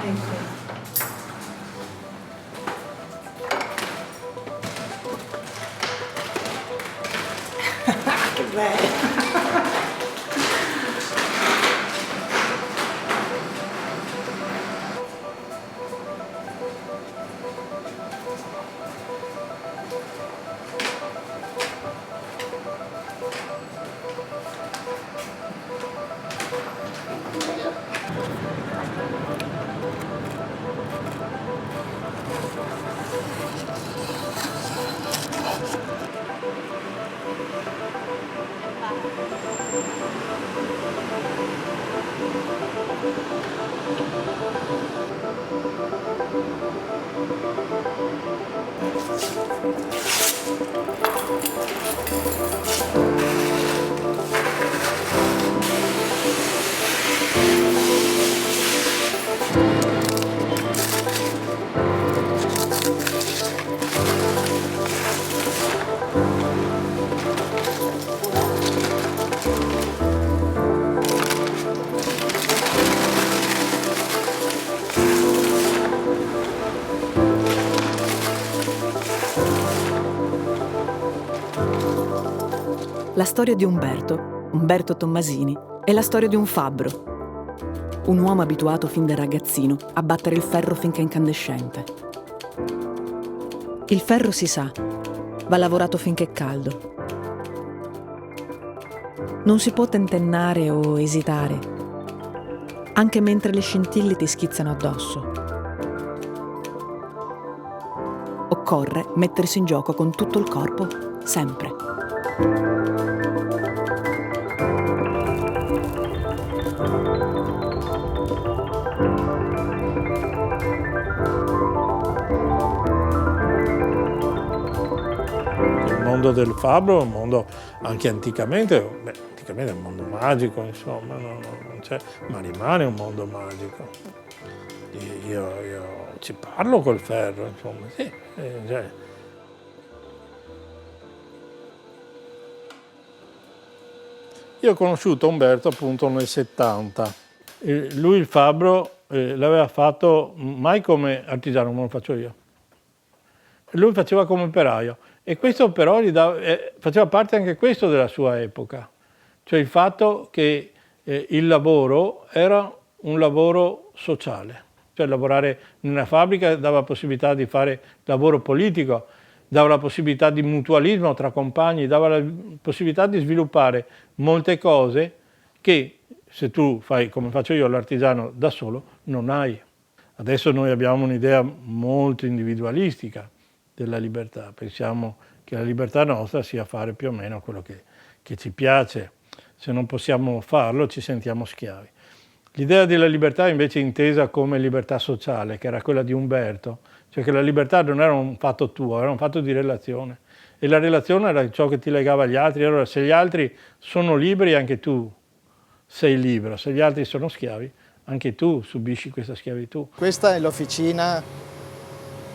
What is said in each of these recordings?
Ecco. Che bello! La storia di Umberto Tommasini, è la storia di un fabbro, un uomo abituato fin da ragazzino a battere il ferro finché è incandescente. Il ferro, si sa, va lavorato finché è caldo. Non si può tentennare o esitare, anche mentre le scintille ti schizzano addosso. Occorre mettersi in gioco con tutto il corpo, sempre. Il mondo del fabbro è un mondo anche anticamente è un mondo magico, insomma, non c'è, ma rimane un mondo magico. Io ci parlo col ferro, insomma, sì. Cioè. Io ho conosciuto Umberto appunto nel 70. Lui il fabbro l'aveva fatto mai come artigiano, come lo faccio io. Lui faceva come operaio e questo però faceva parte anche questo della sua epoca, cioè il fatto che il lavoro era un lavoro sociale, cioè lavorare in una fabbrica dava la possibilità di fare lavoro politico, dava la possibilità di mutualismo tra compagni, dava la possibilità di sviluppare molte cose che se tu fai come faccio io l'artigiano da solo non hai. Adesso noi abbiamo un'idea molto individualistica della libertà, pensiamo che la libertà nostra sia fare più o meno quello che ci piace, se non possiamo farlo ci sentiamo schiavi. L'idea della libertà invece intesa come libertà sociale, che era quella di Umberto, cioè che la libertà non era un fatto tuo, era un fatto di relazione e la relazione era ciò che ti legava agli altri. Allora se gli altri sono liberi anche tu sei libero, se gli altri sono schiavi anche tu subisci questa schiavitù. Questa è l'officina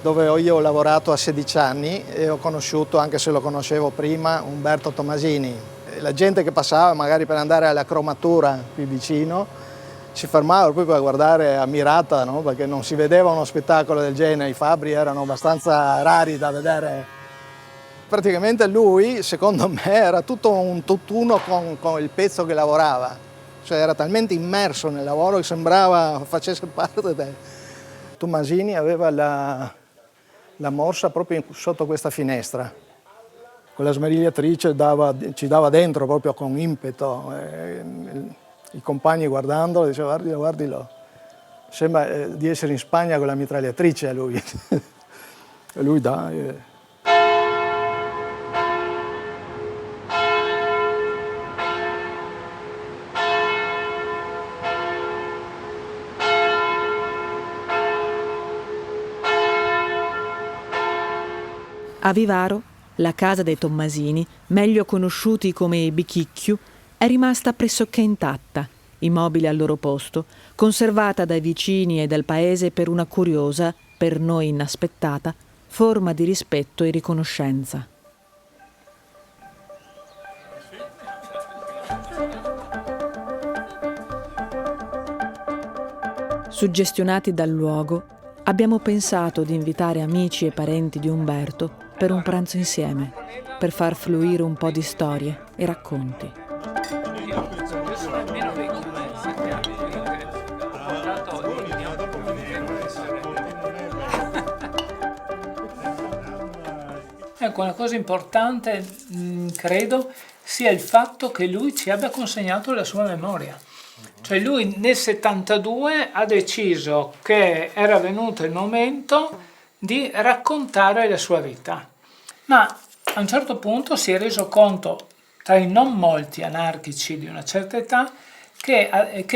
dove io ho lavorato a 16 anni e ho conosciuto, anche se lo conoscevo prima, Umberto Tommasini. La gente che passava magari per andare alla cromatura qui vicino si fermava proprio per guardare ammirata, no? Perché non si vedeva uno spettacolo del genere, i fabbri erano abbastanza rari da vedere. Praticamente lui, secondo me, era tutto un tutt'uno con il pezzo che lavorava, cioè era talmente immerso nel lavoro che sembrava facesse parte del... Tommasini aveva la morsa proprio sotto questa finestra, con la smerigliatrice ci dava dentro proprio con impeto. I compagni guardandolo dicevano guardilo, sembra di essere in Spagna con la mitragliatrice a lui. E lui dai. A Vivaro, la casa dei Tommasini, meglio conosciuti come i Bichicchiu, è rimasta pressoché intatta, i mobili al loro posto, conservata dai vicini e dal paese per una curiosa, per noi inaspettata, forma di rispetto e riconoscenza. Suggestionati dal luogo, abbiamo pensato di invitare amici e parenti di Umberto per un pranzo insieme, per far fluire un po' di storie e racconti. Ecco, una cosa importante, credo, sia il fatto che lui ci abbia consegnato la sua memoria. Cioè lui nel 72 ha deciso che era venuto il momento di raccontare la sua vita, ma a un certo punto si è reso conto, tra i non molti anarchici di una certa età, che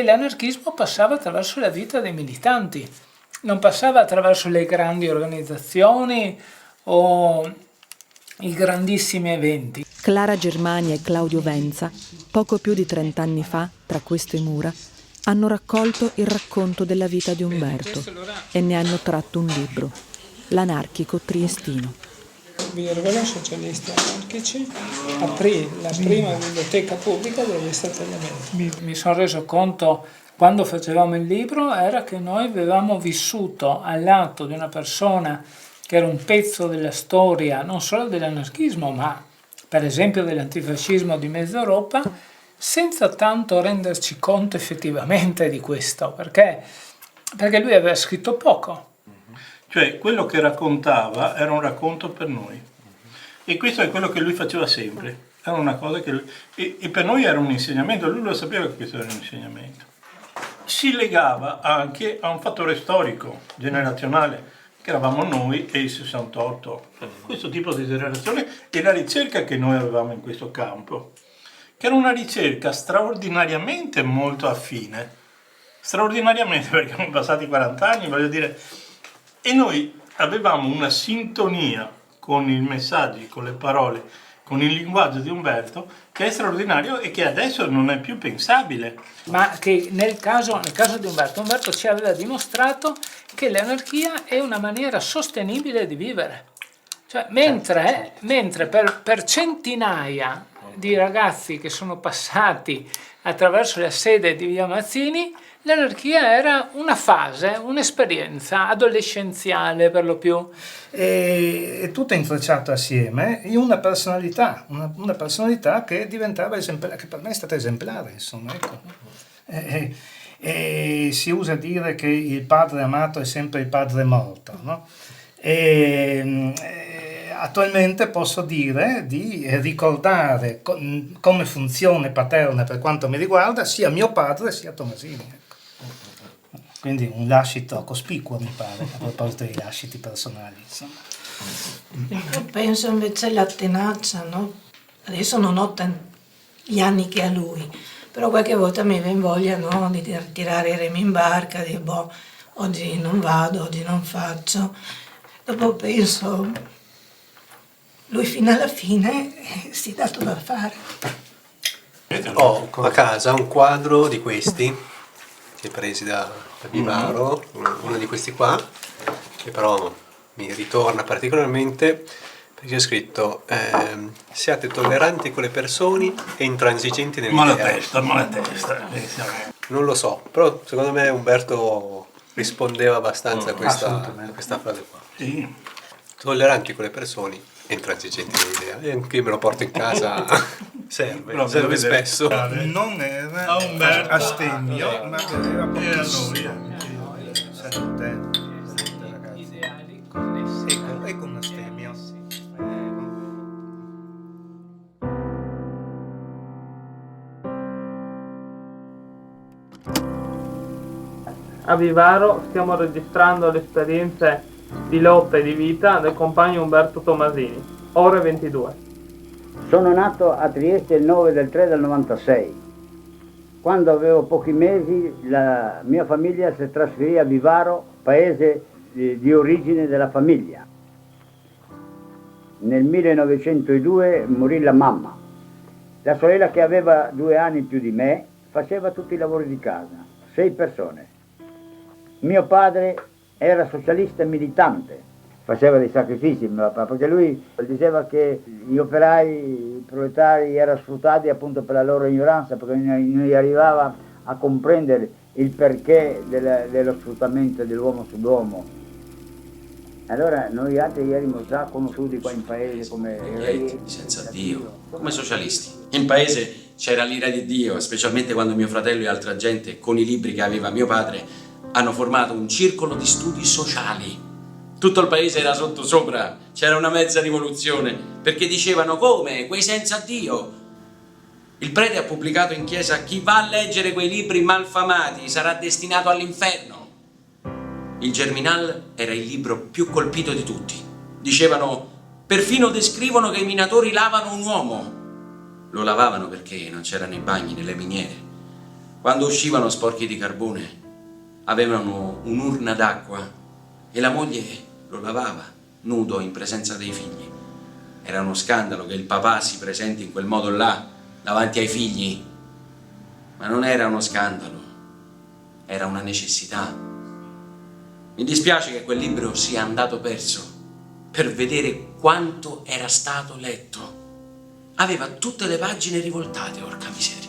l'anarchismo passava attraverso la vita dei militanti, non passava attraverso le grandi organizzazioni o i grandissimi eventi. Clara Germania e Claudio Venza, poco più di 30 anni fa, tra queste mura, hanno raccolto il racconto della vita di Umberto e ne hanno tratto un libro, L'anarchico triestino. Virgola, socialisti anarchici, aprì la prima biblioteca pubblica degli Stati Uniti. Mi sono reso conto, quando facevamo il libro, era che noi avevamo vissuto al lato di una persona che era un pezzo della storia, non solo dell'anarchismo, ma per esempio dell'antifascismo di mezza Europa, senza tanto renderci conto effettivamente di questo, perché lui aveva scritto poco. Cioè, quello che raccontava era un racconto per noi. E questo è quello che lui faceva sempre. Era una cosa che e per noi era un insegnamento, lui lo sapeva che questo era un insegnamento. Si legava anche a un fattore storico, generazionale, che eravamo noi e il 68. Questo tipo di generazione e la ricerca che noi avevamo in questo campo, che era una ricerca straordinariamente molto affine. Straordinariamente, perché sono passati 40 anni, voglio dire, e noi avevamo una sintonia con i messaggi, con le parole, con il linguaggio di Umberto, che è straordinario e che adesso non è più pensabile. Ma che nel caso di Umberto ci aveva dimostrato che l'anarchia è una maniera sostenibile di vivere. Cioè, mentre per centinaia di ragazzi che sono passati attraverso la sede di Via Mazzini, l'anarchia era una fase, un'esperienza adolescenziale per lo più. E tutto intrecciato assieme in una personalità che diventava esemplare, che per me è stata esemplare, insomma, ecco. E si usa dire che il padre amato è sempre il padre morto, no? Attualmente posso dire di ricordare come funzione paterna per quanto mi riguarda sia mio padre sia Tomasini, ecco. Quindi un lascito cospicuo, mi pare, a proposito dei lasciti personali, insomma. Io penso invece alla tenacia, no? Adesso non ho gli anni che ha lui, però qualche volta mi viene voglia, no, di tirare i remi in barca, di oggi non vado, oggi non faccio. Dopo penso, lui fino alla fine si è dato da fare. Ho a casa un quadro di questi, che presi da Vivaro, uno di questi qua, che però mi ritorna particolarmente perché c'è scritto siate tolleranti con le persone e intransigenti nelle idee. Ma la testa. Non lo so, però secondo me Umberto rispondeva abbastanza a questa frase qua. Sì. Tolleranti con le persone e intransigenti nelle idee. E anche io me lo porto in casa, serve spesso. Non era Umberto astemio, ma aveva pochissimo. Ecco un astemio. A Vivaro stiamo registrando le esperienze di lotta e di vita del compagno Umberto Tomasini, ore 22. Sono nato a Trieste il 9 del 3 del 96. Quando avevo pochi mesi la mia famiglia si trasferì a Vivaro, paese di origine della famiglia. Nel 1902 morì la mamma. La sorella, che aveva 2 anni più di me, faceva tutti i lavori di casa, 6 persone. Mio padre era socialista militante, faceva dei sacrifici, perché lui diceva che gli operai, i proletari erano sfruttati appunto per la loro ignoranza, perché non gli arrivava a comprendere il perché dello sfruttamento dell'uomo sull'uomo. Allora noi altri erano già conosciuti qua in paese come Niente, senza Dio, come socialisti. In paese c'era l'ira di Dio, specialmente quando mio fratello e altra gente, con i libri che aveva mio padre, hanno formato un circolo di studi sociali. Tutto il paese era sottosopra, c'era una mezza rivoluzione, perché dicevano: come? Quei senza Dio? Il prete ha pubblicato in chiesa: chi va a leggere quei libri malfamati sarà destinato all'inferno. Il Germinal era il libro più colpito di tutti. Dicevano: perfino descrivono che i minatori lavano un uomo. Lo lavavano perché non c'erano i bagni nelle miniere. Quando uscivano sporchi di carbone, avevano un'urna d'acqua e la moglie lo lavava, nudo, in presenza dei figli. Era uno scandalo che il papà si presenti in quel modo là, davanti ai figli. Ma non era uno scandalo, era una necessità. Mi dispiace che quel libro sia andato perso, per vedere quanto era stato letto. Aveva tutte le pagine rivoltate, orca miseria.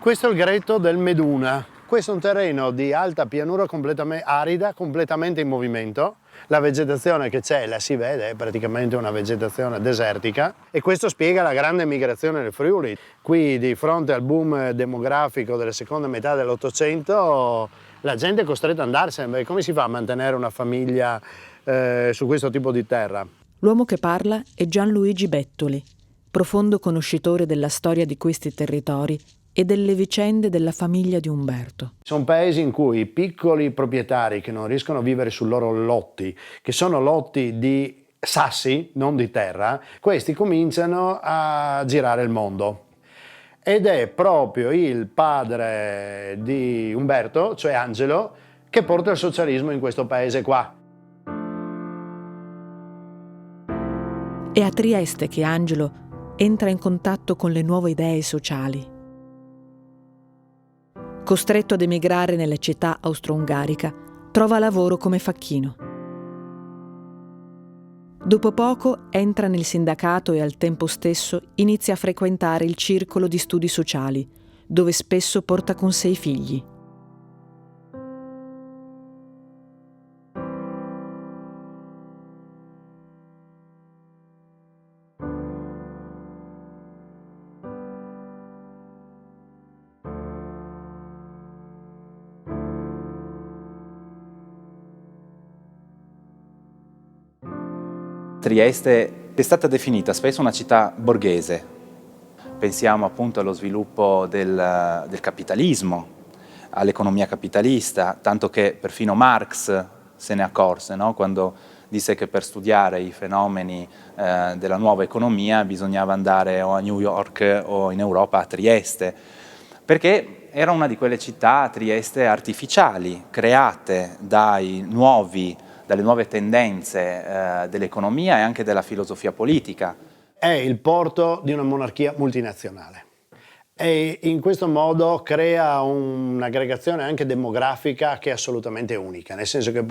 Questo è il greto del Meduna. Questo è un terreno di alta pianura completamente arida, completamente in movimento. La vegetazione che c'è, la si vede, è praticamente una vegetazione desertica e questo spiega la grande migrazione del Friuli. Qui, di fronte al boom demografico della seconda metà dell'Ottocento, la gente è costretta ad andarsene. Come si fa a mantenere una famiglia su questo tipo di terra? L'uomo che parla è Gianluigi Bettoli, profondo conoscitore della storia di questi territori e delle vicende della famiglia di Umberto. Sono paesi in cui i piccoli proprietari che non riescono a vivere sui loro lotti, che sono lotti di sassi, non di terra, questi cominciano a girare il mondo. Ed è proprio il padre di Umberto, cioè Angelo, che porta il socialismo in questo paese qua. È a Trieste che Angelo entra in contatto con le nuove idee sociali. Costretto ad emigrare nella città austro-ungarica, trova lavoro come facchino. Dopo poco entra nel sindacato e al tempo stesso inizia a frequentare il circolo di studi sociali, dove spesso porta con sé i figli. Trieste è stata definita spesso una città borghese. Pensiamo appunto allo sviluppo del capitalismo, all'economia capitalista, tanto che perfino Marx se ne accorse, no? Quando disse che per studiare i fenomeni della nuova economia bisognava andare o a New York o in Europa a Trieste, perché era una di quelle città, Trieste, artificiali, create dalle nuove tendenze dell'economia e anche della filosofia politica. È il porto di una monarchia multinazionale e in questo modo crea un'aggregazione anche demografica che è assolutamente unica, nel senso che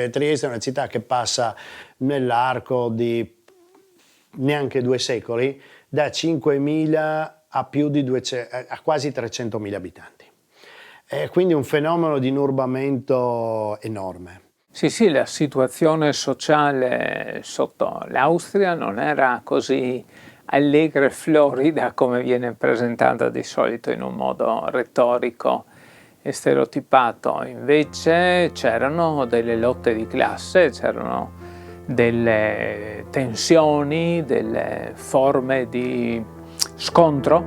Trieste è una città che passa nell'arco di neanche 2 secoli da 5.000 a più di 200, a quasi 300.000 abitanti. È quindi un fenomeno di inurbamento enorme. Sì, la situazione sociale sotto l'Austria non era così allegra e florida come viene presentata di solito in un modo retorico e stereotipato. Invece c'erano delle lotte di classe, c'erano delle tensioni, delle forme di scontro.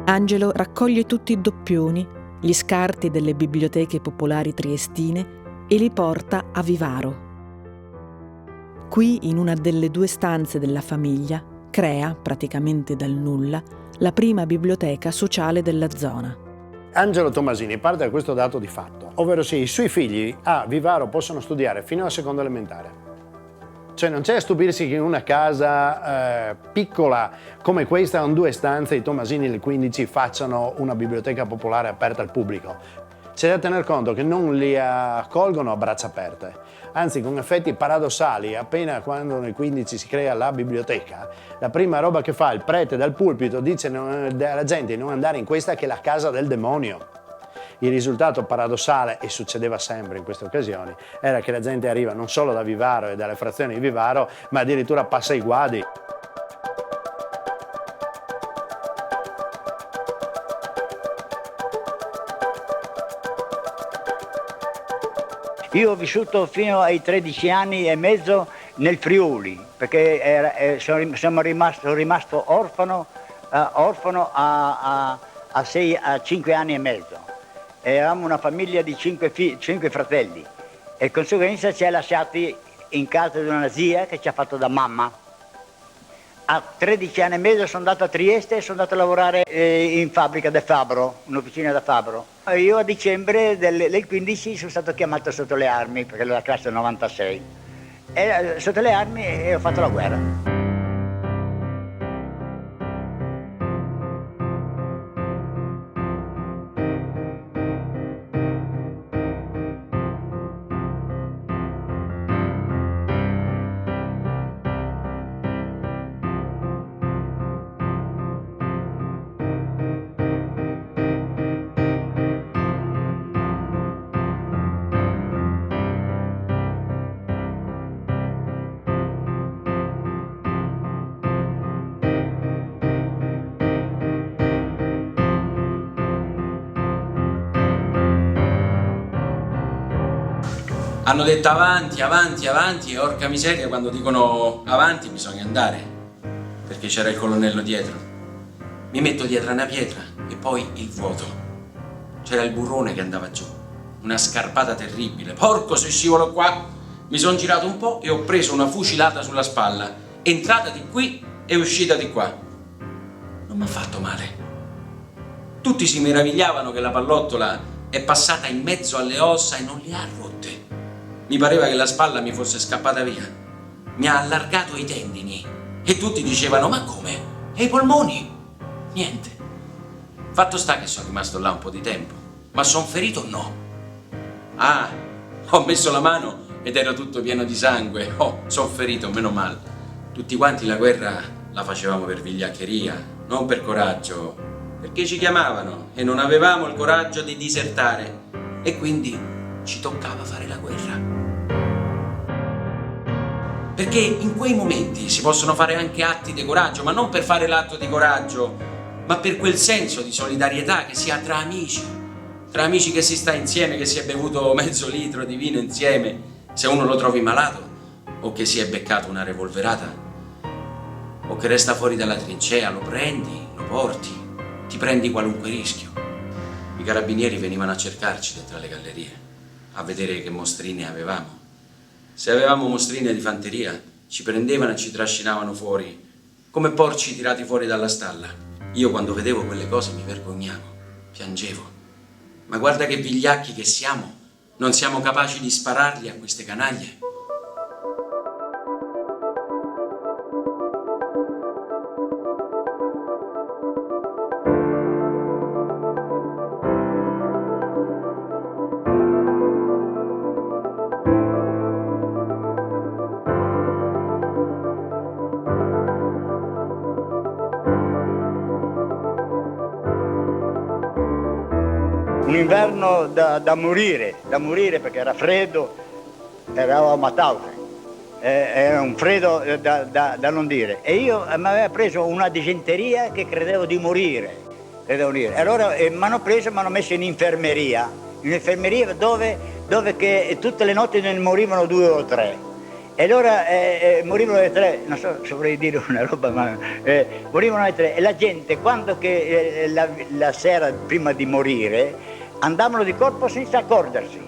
Angelo raccoglie tutti i doppioni, gli scarti delle biblioteche popolari triestine e li porta a Vivaro. Qui, in una delle 2 stanze della famiglia, crea, praticamente dal nulla, la prima biblioteca sociale della zona. Angelo Tommasini parte da questo dato di fatto, ovvero sì, i suoi figli a Vivaro possono studiare fino alla seconda elementare. Cioè non c'è a stupirsi che in una casa piccola come questa, con 2 stanze, i Tommasini del 15 facciano una biblioteca popolare aperta al pubblico. C'è da tener conto che non li accolgono a braccia aperte, anzi con effetti paradossali. Appena quando nel 15 si crea la biblioteca, la prima roba che fa il prete dal pulpito dice alla gente di non andare in questa che è la casa del demonio. Il risultato paradossale, e succedeva sempre in queste occasioni, era che la gente arriva non solo da Vivaro e dalle frazioni di Vivaro, ma addirittura passa i guadi. Io ho vissuto fino ai 13 anni e mezzo nel Friuli, perché sono rimasto orfano a 5 anni e mezzo. Eravamo una famiglia di 5 fratelli e di conseguenza ci ha lasciati in casa di una zia che ci ha fatto da mamma. A 13 anni e mezzo sono andato a Trieste e sono andato a lavorare in fabbrica da Fabro, un'officina da Fabro. Io a dicembre del 15 sono stato chiamato sotto le armi, perché ero la classe 96. E sotto le armi e ho fatto la guerra. Hanno detto avanti, avanti, avanti, e orca miseria, quando dicono avanti bisogna andare, perché c'era il colonnello dietro. Mi metto dietro una pietra e poi il vuoto. C'era il burrone che andava giù, una scarpata terribile. Porco se scivolo qua! Mi sono girato un po' e ho preso una fucilata sulla spalla, entrata di qui e uscita di qua. Non mi ha fatto male. Tutti si meravigliavano che la pallottola è passata in mezzo alle ossa e non le ha rotte. Mi pareva che la spalla mi fosse scappata via. Mi ha allargato i tendini e tutti dicevano: ma come? E i polmoni? Niente. Fatto sta che sono rimasto là un po' di tempo, ma son ferito no. Ah, ho messo la mano ed era tutto pieno di sangue. Oh, son ferito, meno male. Tutti quanti la guerra la facevamo per vigliaccheria, non per coraggio, perché ci chiamavano e non avevamo il coraggio di disertare e quindi ci toccava fare la guerra. Perché in quei momenti si possono fare anche atti di coraggio, ma non per fare l'atto di coraggio, ma per quel senso di solidarietà che si ha tra amici che si sta insieme, che si è bevuto mezzo litro di vino insieme, se uno lo trovi malato, o che si è beccato una revolverata, o che resta fuori dalla trincea, lo prendi, lo porti, ti prendi qualunque rischio. I carabinieri venivano a cercarci dentro le gallerie, a vedere che mostrine avevamo. Se avevamo mostrine di fanteria, ci prendevano e ci trascinavano fuori, come porci tirati fuori dalla stalla. Io quando vedevo quelle cose mi vergognavo, piangevo. Ma guarda che vigliacchi che siamo, non siamo capaci di spararli a queste canaglie. Un inverno da morire perché era freddo, eravamo a Taufe, era un freddo da non dire. E io mi aveva preso una disenteria che credevo di morire. E allora mi hanno preso e mi hanno messo in infermeria dove che tutte le notti ne morivano 2 o 3. E allora morivano le 3, non so se vorrei dire una roba, ma morivano le 3. E la gente, quando che la sera prima di morire, andavano di corpo senza accorgersi.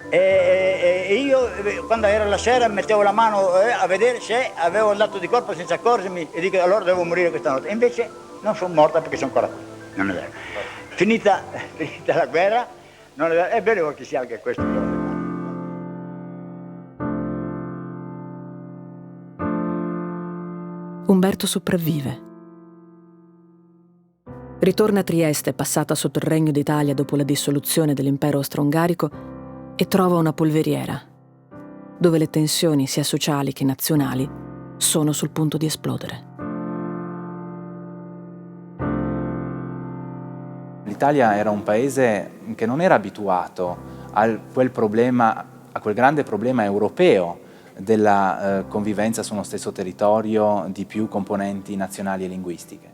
E io, quando era la sera, mettevo la mano a vedere se avevo andato di corpo senza accorgermi e dico allora devo morire questa notte. E invece non sono morta perché sono ancora qui. Non è vero. Finita la guerra, è bene che sia anche questo. Umberto sopravvive. Ritorna a Trieste, passata sotto il Regno d'Italia dopo la dissoluzione dell'impero austro-ungarico, e trova una polveriera, dove le tensioni sia sociali che nazionali sono sul punto di esplodere. L'Italia era un paese che non era abituato a quel grande problema europeo della convivenza su uno stesso territorio di più componenti nazionali e linguistiche.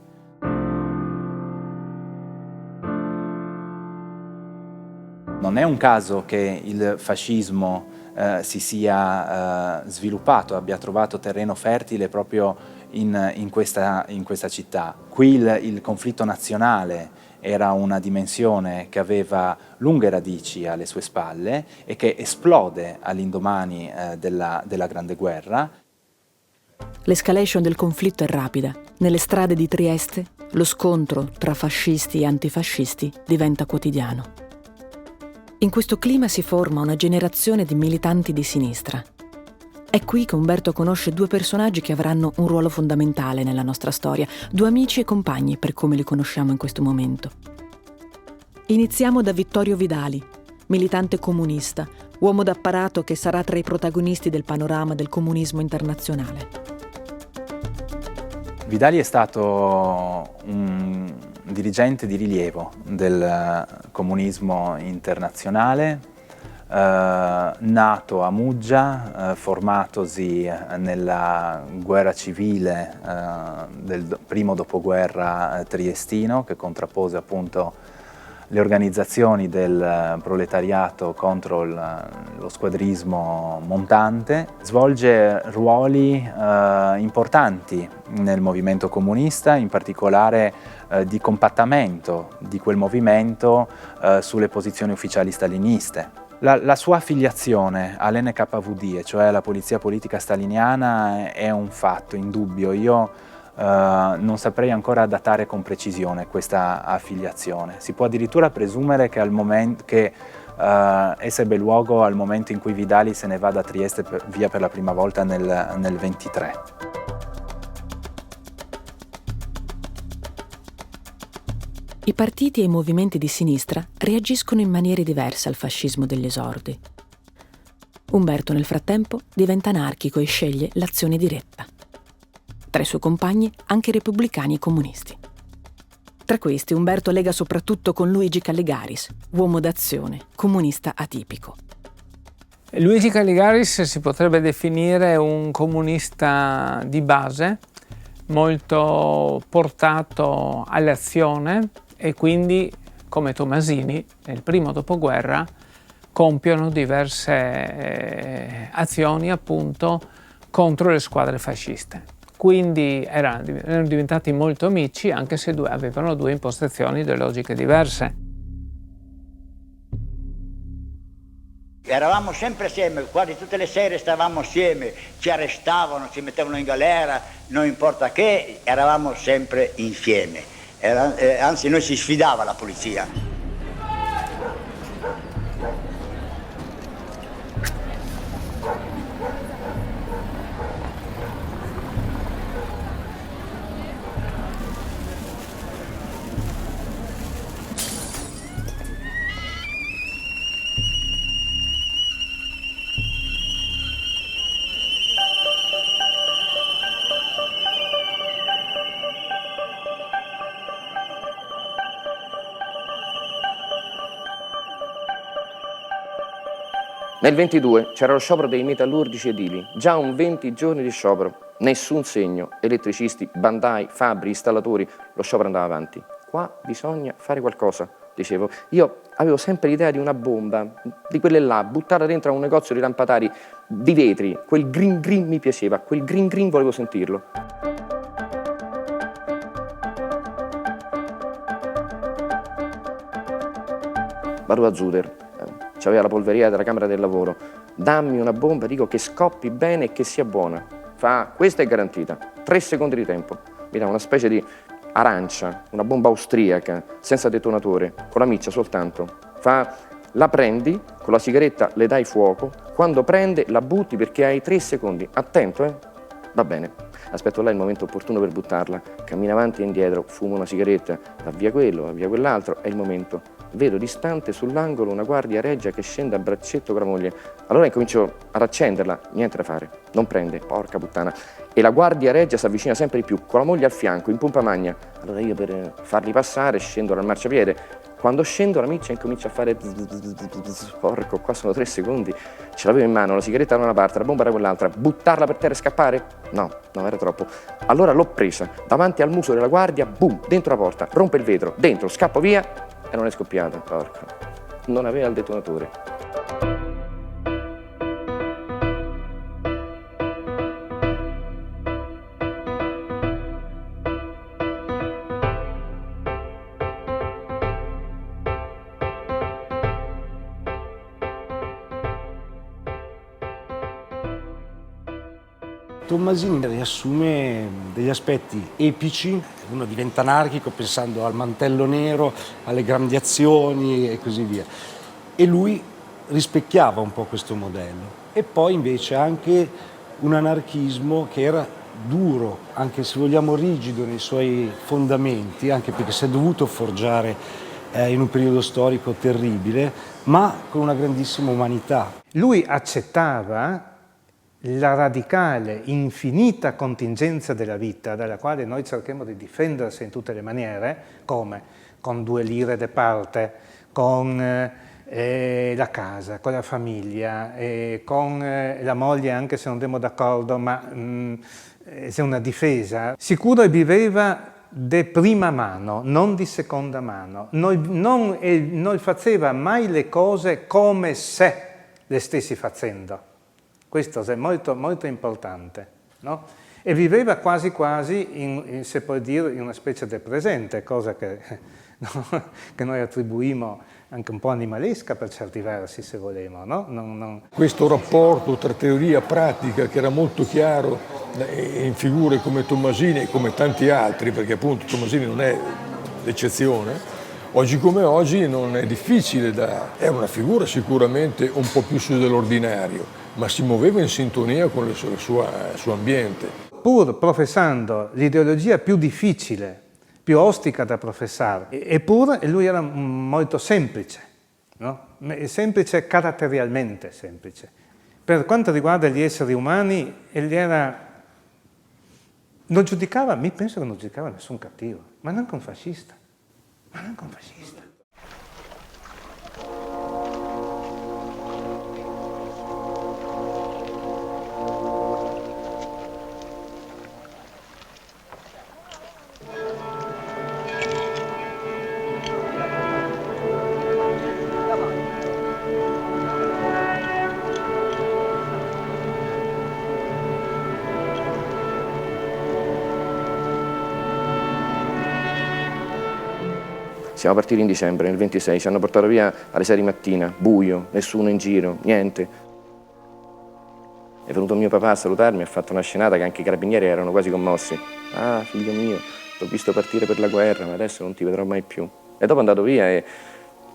Non è un caso che il fascismo si sia sviluppato, abbia trovato terreno fertile proprio in questa città. Qui il conflitto nazionale era una dimensione che aveva lunghe radici alle sue spalle e che esplode all'indomani della Grande Guerra. L'escalation del conflitto è rapida. Nelle strade di Trieste lo scontro tra fascisti e antifascisti diventa quotidiano. In questo clima si forma una generazione di militanti di sinistra. È qui che Umberto conosce due personaggi che avranno un ruolo fondamentale nella nostra storia, due amici e compagni per come li conosciamo in questo momento. Iniziamo da Vittorio Vidali, militante comunista, uomo d'apparato che sarà tra i protagonisti del panorama del comunismo internazionale. Vidali è stato un dirigente di rilievo del comunismo internazionale, nato a Muggia, formatosi nella guerra civile del primo dopoguerra triestino, che contrappose appunto le organizzazioni del proletariato contro lo squadrismo montante. Svolge ruoli importanti nel movimento comunista, in particolare di compattamento di quel movimento sulle posizioni ufficiali staliniste. La sua affiliazione all'NKVD, cioè alla polizia politica staliniana, è un fatto indubbio. Io non saprei ancora datare con precisione questa affiliazione. Si può addirittura presumere che essa ebbe luogo al momento in cui Vidali se ne va da Trieste via per la prima volta nel 23. I partiti e i movimenti di sinistra reagiscono in maniere diverse al fascismo degli esordi. Umberto nel frattempo diventa anarchico e sceglie l'azione diretta. Tra i suoi compagni anche repubblicani e comunisti. Tra questi Umberto lega soprattutto con Luigi Calligaris, uomo d'azione, comunista atipico. Luigi Calligaris si potrebbe definire un comunista di base, molto portato all'azione, e quindi, come Tomasini, nel primo dopoguerra, compiono diverse azioni appunto contro le squadre fasciste. Quindi erano diventati molto amici, anche se avevano due impostazioni ideologiche diverse. Eravamo sempre assieme, quasi tutte le sere stavamo assieme, ci arrestavano, ci mettevano in galera, non importa che, eravamo sempre insieme. Anzi, noi si sfidava la polizia. Nel 22 c'era lo sciopero dei metallurgici edili, già un 20 giorni di sciopero, nessun segno, elettricisti, bandai, fabbri, installatori, lo sciopero andava avanti. Qua bisogna fare qualcosa, dicevo. Io avevo sempre l'idea di una bomba, di quelle là, buttata dentro a un negozio di lampadari di vetri, quel green green mi piaceva, quel green green volevo sentirlo. Vado da Zuder. C'aveva la polveriera della Camera del Lavoro. Dammi una bomba, dico che scoppi bene e che sia buona. Fa, questa è garantita. 3 secondi di tempo. Mi dà una specie di arancia, una bomba austriaca, senza detonatore, con la miccia soltanto. La prendi, con la sigaretta le dai fuoco, quando prende la butti perché hai 3 secondi. Attento, Va bene. Aspetto là il momento opportuno per buttarla, cammino avanti e indietro, fumo una sigaretta, va via quello, va via quell'altro, è il momento. Vedo distante sull'angolo una guardia reggia che scende a braccetto con la moglie. Allora incomincio ad accenderla, niente da fare, non prende, porca puttana. E la guardia reggia si avvicina sempre di più, con la moglie al fianco, in pompa magna. Allora io per farli passare scendo dal marciapiede. Quando scendo la miccia incomincia a fare porco, qua sono 3 secondi, ce l'avevo in mano, la sigaretta da una parte, la bomba da quell'altra, buttarla per terra e scappare? No, era troppo. Allora l'ho presa, davanti al muso della guardia, boom, dentro la porta, rompe il vetro, dentro, scappo via e non è scoppiata, porco. Non aveva il detonatore. Tommasini riassume degli aspetti epici, uno diventa anarchico pensando al mantello nero, alle grandi azioni e così via. E lui rispecchiava un po' questo modello. E poi invece anche un anarchismo che era duro, anche se vogliamo rigido nei suoi fondamenti, anche perché si è dovuto forgiare in un periodo storico terribile, ma con una grandissima umanità. Lui accettava la radicale, infinita contingenza della vita, dalla quale noi cerchiamo di difendersi in tutte le maniere, come? Con 2 lire de parte, con la casa, con la famiglia, con la moglie, anche se non andiamo d'accordo, ma c'è una difesa. Sicuro viveva di prima mano, non di seconda mano. Non faceva mai le cose come se le stessi facendo. Questo è molto, molto importante, no? E viveva quasi quasi, se può dire, in una specie di presente, cosa che, no? Che noi attribuimmo anche un po' animalesca per certi versi, se vogliamo, no? Questo rapporto tra teoria e pratica, che era molto chiaro in figure come Tommasini e come tanti altri, perché appunto Tommasini non è l'eccezione, oggi come oggi non è difficile è una figura sicuramente un po' più su dell'ordinario, ma si muoveva in sintonia con il suo ambiente. Pur professando l'ideologia più difficile, più ostica da professare, eppure lui era molto semplice, no? Semplice caratterialmente semplice. Per quanto riguarda gli esseri umani, non giudicava, mi penso che non giudicava nessun cattivo, ma neanche un fascista. Siamo partiti in dicembre, nel 26, ci hanno portato via alle 6 di mattina, buio, nessuno in giro, niente. È venuto mio papà a salutarmi, ha fatto una scenata che anche i carabinieri erano quasi commossi. Ah, figlio mio, t'ho visto partire per la guerra, ma adesso non ti vedrò mai più. E dopo è andato via e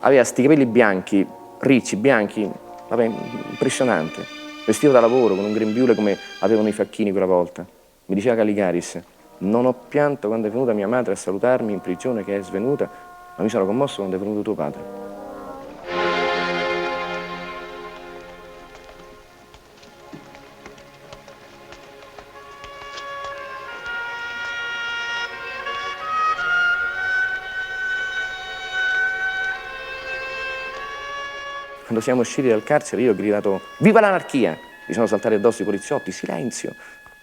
aveva sti capelli bianchi, ricci, bianchi, vabbè, impressionante. Vestito da lavoro, con un grembiule come avevano i facchini quella volta. Mi diceva Caligaris, non ho pianto quando è venuta mia madre a salutarmi in prigione che è svenuta, ma mi sono commosso quando è venuto tuo padre. Quando siamo usciti dal carcere io ho gridato «Viva l'anarchia!» Mi sono saltati addosso i poliziotti, silenzio.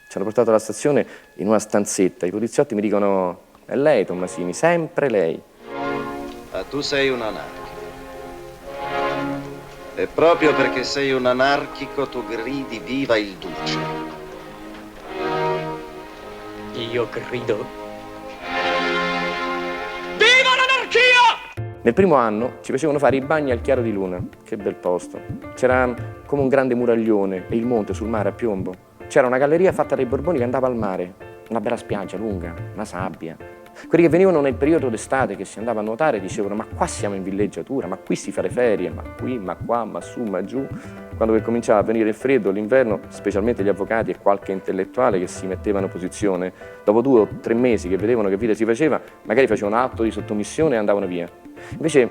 Ci hanno portato alla stazione in una stanzetta. I poliziotti mi dicono «È lei, Tommasini, sempre lei». Tu sei un anarchico. E proprio perché sei un anarchico tu gridi viva il duce. Io grido viva l'anarchia! Nel primo anno ci facevano fare i bagni al chiaro di luna. Che bel posto. C'era come un grande muraglione e il monte sul mare a piombo. C'era una galleria fatta dai Borboni che andava al mare. Una bella spiaggia lunga, una sabbia. Quelli che venivano nel periodo d'estate, che si andava a nuotare, dicevano: ma qua siamo in villeggiatura, ma qui si fa le ferie, ma qui, ma qua, ma su, ma giù. Quando cominciava a venire il freddo, l'inverno, specialmente gli avvocati e qualche intellettuale che si mettevano in posizione, dopo 2 o 3 mesi che vedevano che vita si faceva, magari facevano un atto di sottomissione e andavano via. Invece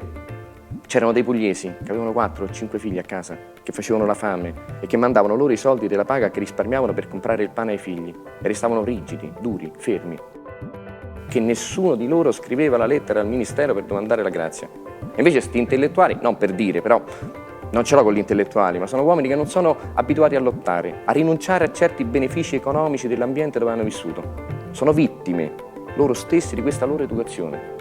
c'erano dei pugliesi che avevano 4 o 5 figli a casa, che facevano la fame e che mandavano loro i soldi della paga che risparmiavano per comprare il pane ai figli e restavano rigidi, duri, fermi. Che nessuno di loro scriveva la lettera al ministero per domandare la grazia. E invece sti intellettuali, non per dire, però non ce l'ho con gli intellettuali, ma sono uomini che non sono abituati a lottare, a rinunciare a certi benefici economici dell'ambiente dove hanno vissuto. Sono vittime loro stessi di questa loro educazione.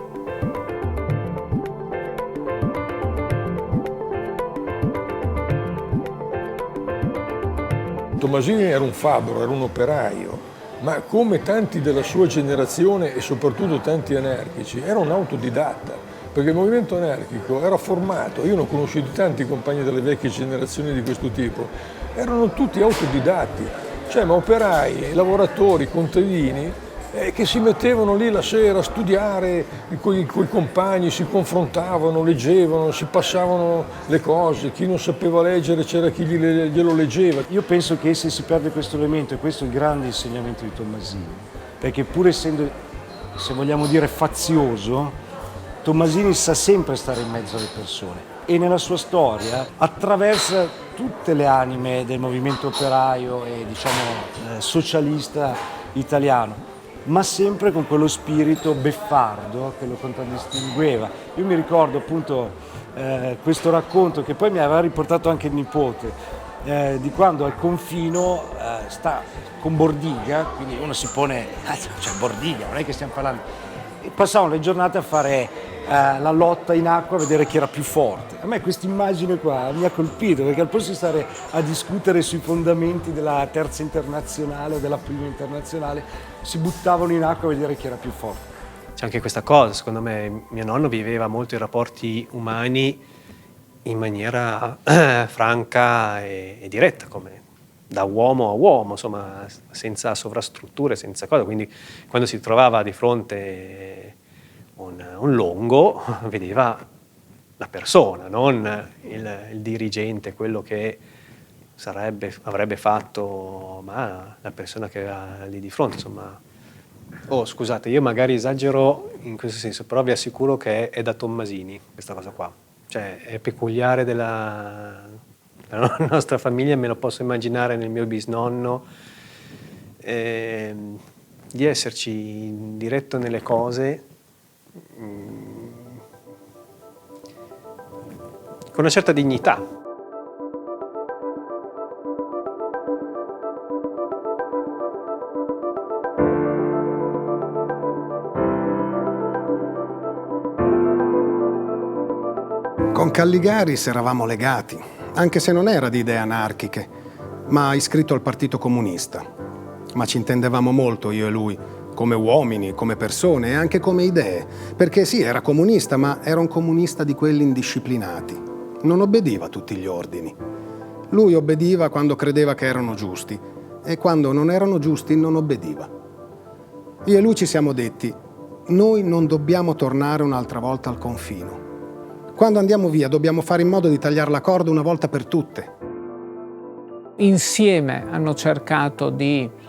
Tommasini era un fabbro, era un operaio, ma come tanti della sua generazione e soprattutto tanti anarchici, era un autodidatta. Perché il movimento anarchico era formato, io ne ho conosciuti tanti compagni delle vecchie generazioni di questo tipo, erano tutti autodidatti, cioè ma operai, lavoratori, contadini che si mettevano lì la sera a studiare con i compagni, si confrontavano, leggevano, si passavano le cose, chi non sapeva leggere c'era chi glielo leggeva. Io penso che se si perde questo elemento, e questo è il grande insegnamento di Tommasini, perché pur essendo, se vogliamo dire, fazioso, Tommasini sa sempre stare in mezzo alle persone e nella sua storia attraversa tutte le anime del movimento operaio e socialista italiano, ma sempre con quello spirito beffardo che lo contraddistingueva. Io mi ricordo appunto questo racconto che poi mi aveva riportato anche il nipote, di quando al confino sta con Bordiga, quindi uno si pone, cioè Bordiga, non è che stiamo parlando, e passavano le giornate a fare la lotta in acqua a vedere chi era più forte. A me questa immagine qua mi ha colpito, perché al posto di stare a discutere sui fondamenti della terza internazionale o della prima internazionale, si buttavano in acqua a vedere chi era più forte. C'è anche questa cosa, secondo me mio nonno viveva molto i rapporti umani in maniera franca e diretta, come da uomo a uomo, insomma, senza sovrastrutture, senza cose. Quindi quando si trovava di fronte un longo, vedeva la persona, non il dirigente, quello che avrebbe fatto, ma la persona che aveva lì di fronte, insomma. Oh, scusate, io magari esagero in questo senso, però vi assicuro che è da Tommasini questa cosa qua. Cioè, è peculiare della nostra famiglia, me lo posso immaginare nel mio bisnonno, di esserci diretto nelle cose, con una certa dignità. Con Calligaris eravamo legati, anche se non era di idee anarchiche, ma iscritto al Partito Comunista. Ma ci intendevamo molto io e lui, come uomini, come persone e anche come idee, perché sì, era comunista, ma era un comunista di quelli indisciplinati. Non obbediva a tutti gli ordini. Lui obbediva quando credeva che erano giusti e quando non erano giusti non obbediva. Io e lui ci siamo detti: noi non dobbiamo tornare un'altra volta al confino. Quando andiamo via dobbiamo fare in modo di tagliare la corda una volta per tutte. Insieme hanno cercato di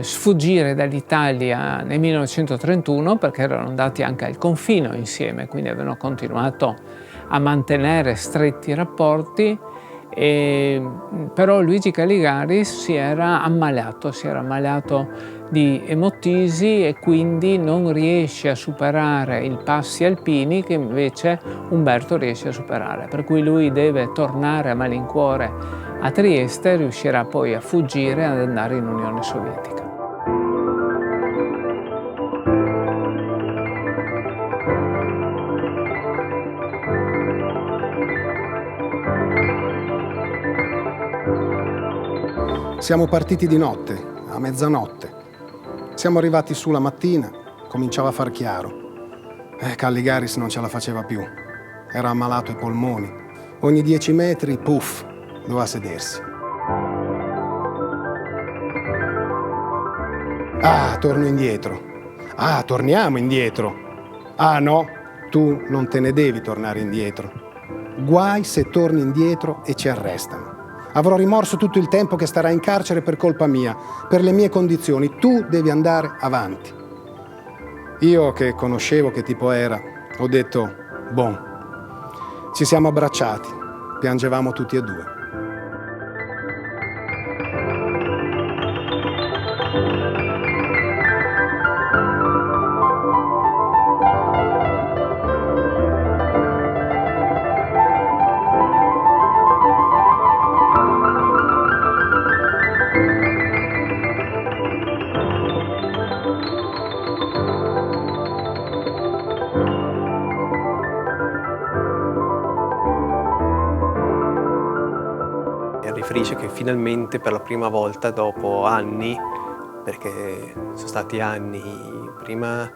sfuggire dall'Italia nel 1931, perché erano andati anche al confino insieme, quindi avevano continuato a mantenere stretti rapporti, però Luigi Calligaris si era ammalato di emotisi e quindi non riesce a superare i passi alpini che invece Umberto riesce a superare, per cui lui deve tornare a malincuore a Trieste e riuscirà poi a fuggire e ad andare in Unione Sovietica. Siamo partiti di notte, a mezzanotte. Siamo arrivati su la mattina, cominciava a far chiaro. Calligaris non ce la faceva più. Era ammalato ai polmoni. Ogni 10 metri, puff, doveva sedersi. Torno indietro. Ah, torniamo indietro. Ah no, tu non te ne devi tornare indietro. Guai se torni indietro e ci arrestano. Avrò rimorso tutto il tempo che starai in carcere per colpa mia, per le mie condizioni. Tu devi andare avanti. Io, che conoscevo che tipo era, ho detto, bon. Ci siamo abbracciati, piangevamo tutti e due. Riferisce che finalmente per la prima volta dopo anni, perché sono stati anni, prima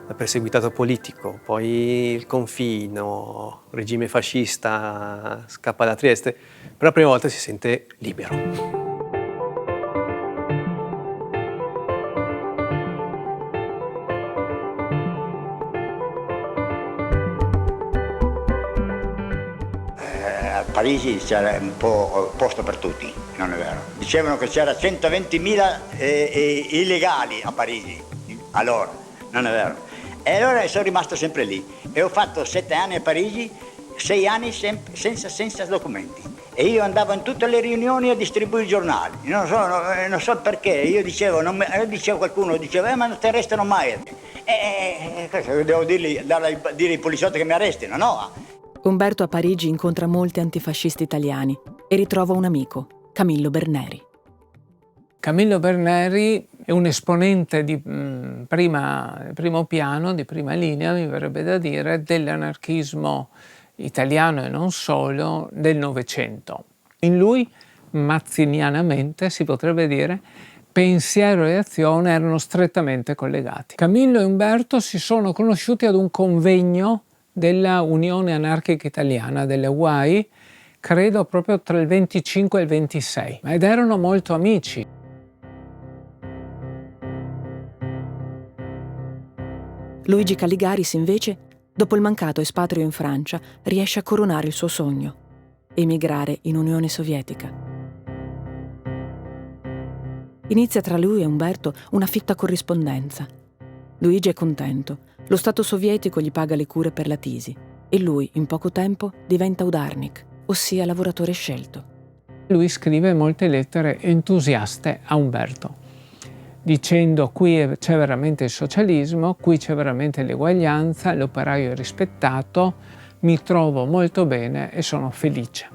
da perseguitato politico, poi il confino, regime fascista, scappa da Trieste, per la prima volta si sente libero. A Parigi c'era un po' posto per tutti, non è vero? Dicevano che c'era 120.000 illegali a Parigi, allora, non è vero? E allora sono rimasto sempre lì e ho fatto 7 anni a Parigi, 6 anni senza documenti. E io andavo in tutte le riunioni a distribuire i giornali, non so perché, io dicevo, qualcuno diceva, ma non ti arrestano mai. Devo dire ai poliziotti che mi arrestino, no? Umberto a Parigi incontra molti antifascisti italiani e ritrova un amico, Camillo Berneri. Camillo Berneri è un esponente di primo piano, di prima linea, mi verrebbe da dire, dell'anarchismo italiano e non solo del Novecento. In lui, mazzinianamente, si potrebbe dire, pensiero e azione erano strettamente collegati. Camillo e Umberto si sono conosciuti ad un convegno della Unione Anarchica Italiana, delle UAI, credo proprio tra il 25 e il 26, ed erano molto amici. Luigi Calligaris, invece, dopo il mancato espatrio in Francia, riesce a coronare il suo sogno, emigrare in Unione Sovietica. Inizia tra lui e Umberto una fitta corrispondenza. Luigi è contento. Lo Stato sovietico gli paga le cure per la tisi e lui, in poco tempo, diventa udarnik, ossia lavoratore scelto. Lui scrive molte lettere entusiaste a Umberto, dicendo qui c'è veramente il socialismo, qui c'è veramente l'eguaglianza, l'operaio è rispettato, mi trovo molto bene e sono felice.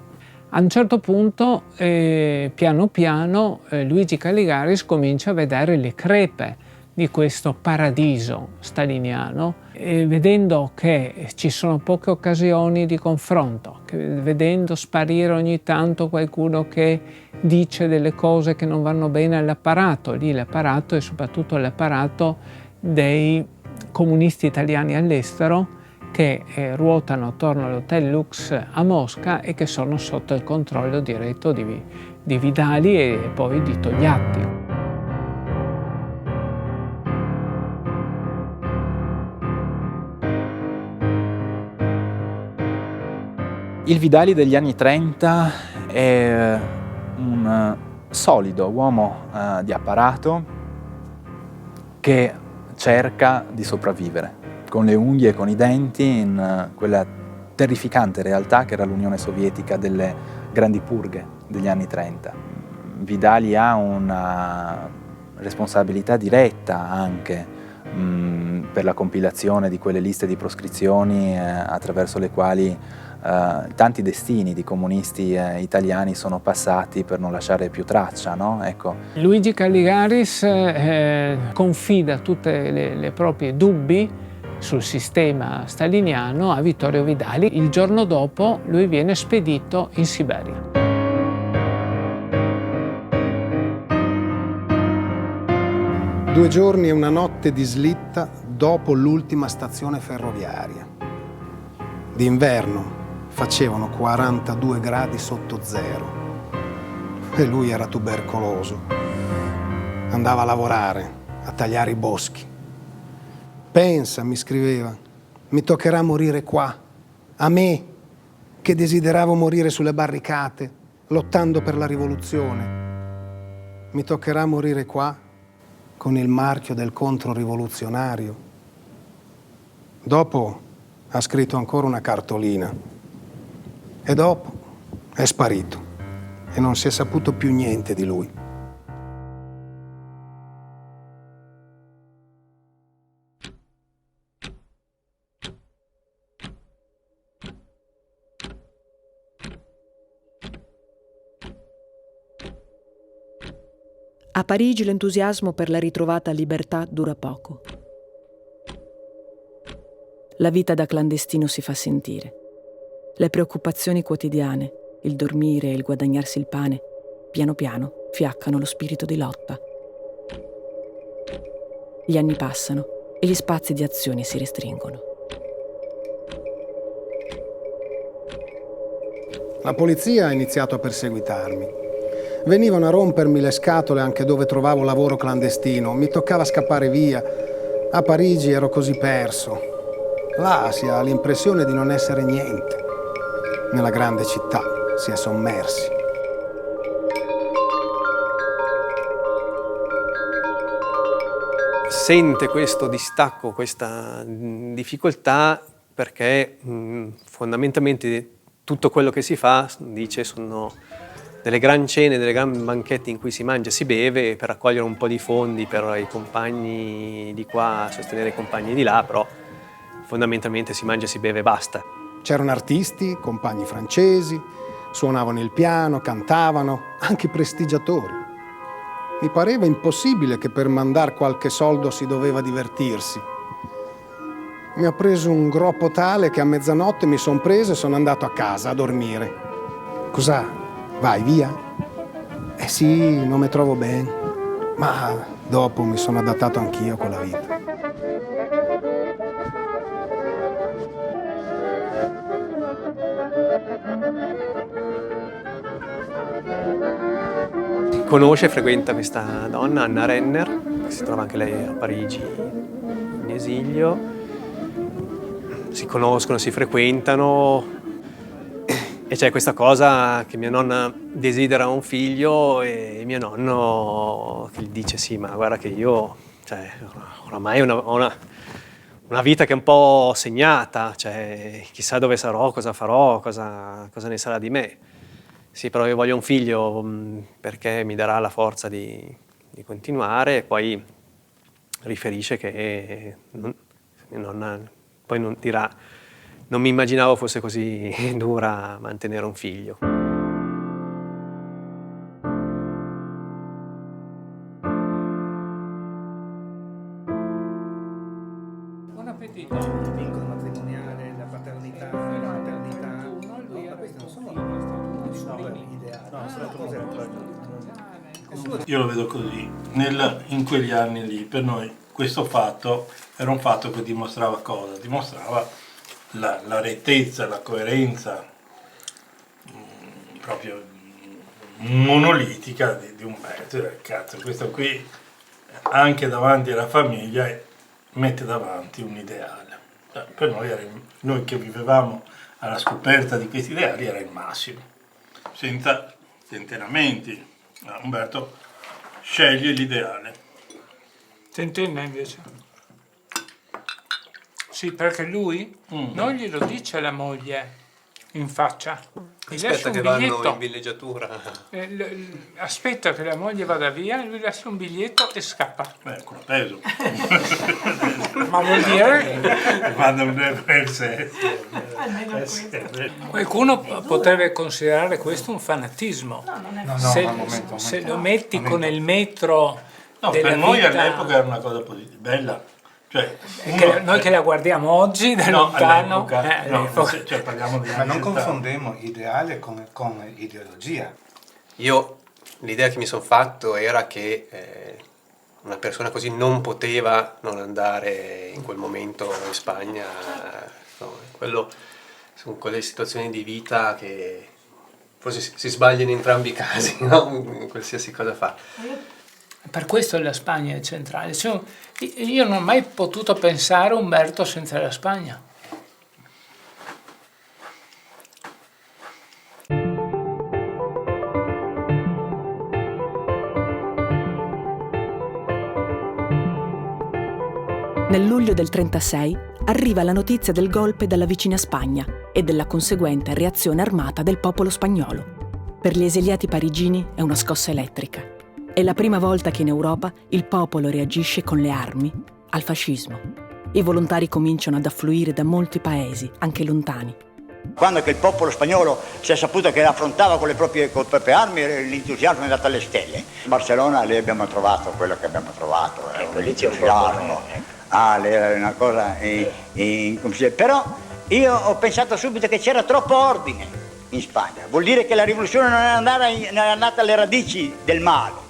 A un certo punto, piano piano, Luigi Calligaris comincia a vedere le crepe di questo paradiso staliniano, e vedendo che ci sono poche occasioni di confronto, vedendo sparire ogni tanto qualcuno che dice delle cose che non vanno bene all'apparato, lì l'apparato è soprattutto l'apparato dei comunisti italiani all'estero che ruotano attorno all'Hotel Lux a Mosca e che sono sotto il controllo diretto di Vidali e poi di Togliatti. Il Vidali degli anni 30 è un solido uomo di apparato che cerca di sopravvivere con le unghie e con i denti in quella terrificante realtà che era l'Unione Sovietica delle grandi purghe degli anni 30. Vidali ha una responsabilità diretta anche per la compilazione di quelle liste di proscrizioni attraverso le quali tanti destini di comunisti italiani sono passati per non lasciare più traccia, no? Ecco. Luigi Calligaris confida tutti le proprie dubbi sul sistema staliniano a Vittorio Vidali. Il giorno dopo lui viene spedito in Siberia. Due giorni e una notte di slitta dopo l'ultima stazione ferroviaria. D'inverno facevano 42 gradi sotto zero e lui era tubercoloso. Andava a lavorare, a tagliare i boschi. Pensa, mi scriveva, mi toccherà morire qua, a me, che desideravo morire sulle barricate, lottando per la rivoluzione. Mi toccherà morire qua, con il marchio del controrivoluzionario. Dopo ha scritto ancora una cartolina e dopo è sparito e non si è saputo più niente di lui. A Parigi l'entusiasmo per la ritrovata libertà dura poco. La vita da clandestino si fa sentire. Le preoccupazioni quotidiane, il dormire e il guadagnarsi il pane, piano piano fiaccano lo spirito di lotta. Gli anni passano e gli spazi di azione si restringono. La polizia ha iniziato a perseguitarmi. Venivano a rompermi le scatole anche dove trovavo lavoro clandestino. Mi toccava scappare via. A Parigi ero così perso. Là si ha l'impressione di non essere niente. Nella grande città si è sommersi. Sente questo distacco, questa difficoltà perché fondamentalmente tutto quello che si fa, dice, sono delle gran cene, delle gran banchetti in cui si mangia e si beve per raccogliere un po' di fondi per i compagni di qua, sostenere i compagni di là, però fondamentalmente si mangia, si beve e basta. C'erano artisti, compagni francesi, suonavano il piano, cantavano, anche prestigiatori. Mi pareva impossibile che per mandar qualche soldo si doveva divertirsi. Mi ha preso un groppo tale che a mezzanotte mi son preso e sono andato a casa a dormire. Cos'ha? Vai via? Eh sì, non mi trovo bene, ma dopo mi sono adattato anch'io con la vita. Conosce e frequenta questa donna, Anna Renner, che si trova anche lei a Parigi in esilio. Si conoscono, si frequentano. E c'è questa cosa che mia nonna desidera un figlio e mio nonno che gli dice sì, ma guarda che io, cioè, oramai ho una vita che è un po' segnata, cioè, chissà dove sarò, cosa farò, cosa ne sarà di me. Sì, però io voglio un figlio perché mi darà la forza di continuare e poi riferisce che mia nonna poi non dirà. Non mi immaginavo fosse così dura mantenere un figlio. Buon appetito. Il vincolo matrimoniale, la paternità, la maternità. Ma questi non sono ideali. No, sono cose. Io lo vedo così. In quegli anni lì, per noi, questo fatto era un fatto che dimostrava cosa? Dimostrava la rettezza, la coerenza proprio monolitica di Umberto. Cazzo, questo qui anche davanti alla famiglia mette davanti un ideale. Per noi che vivevamo alla scoperta di questi ideali era il massimo, senza tentennamenti. Umberto sceglie l'ideale. Tentenna invece. Sì, perché lui non glielo dice alla moglie in faccia. Gli lascia Aspetta un che vanno biglietto. in villeggiatura. Aspetta che la moglie vada via, lui lascia un biglietto e scappa. Beh, con peso. Ma vuol dire? Vanno per sé. Qualcuno potrebbe considerare questo un fanatismo. No, Se lo metti con il metro della per noi vita, all'epoca era una cosa positiva, bella. Cioè, noi che la guardiamo oggi da lontano, cioè, parliamo di ma non confondemo ideale con ideologia. Io l'idea che mi sono fatto era che una persona così non poteva non andare in quel momento in Spagna. No, quello sono quelle situazioni di vita che forse si sbagliano in entrambi i casi, no? In qualsiasi cosa fa. Per questo la Spagna è centrale. Io non ho mai potuto pensare a Umberto senza la Spagna. Nel luglio del 1936 arriva la notizia del golpe dalla vicina Spagna e della conseguente reazione armata del popolo spagnolo. Per gli esiliati parigini è una scossa elettrica. È la prima volta che in Europa il popolo reagisce con le armi al fascismo. I volontari cominciano ad affluire da molti paesi, anche lontani. Quando che il popolo spagnolo si è saputo che affrontava con le proprie armi, l'entusiasmo è andato alle stelle. A Barcellona lì abbiamo trovato quello che abbiamo trovato, l'entusiasmo. Era una cosa però io ho pensato subito che c'era troppo ordine in Spagna. Vuol dire che la rivoluzione non è andata alle radici del male.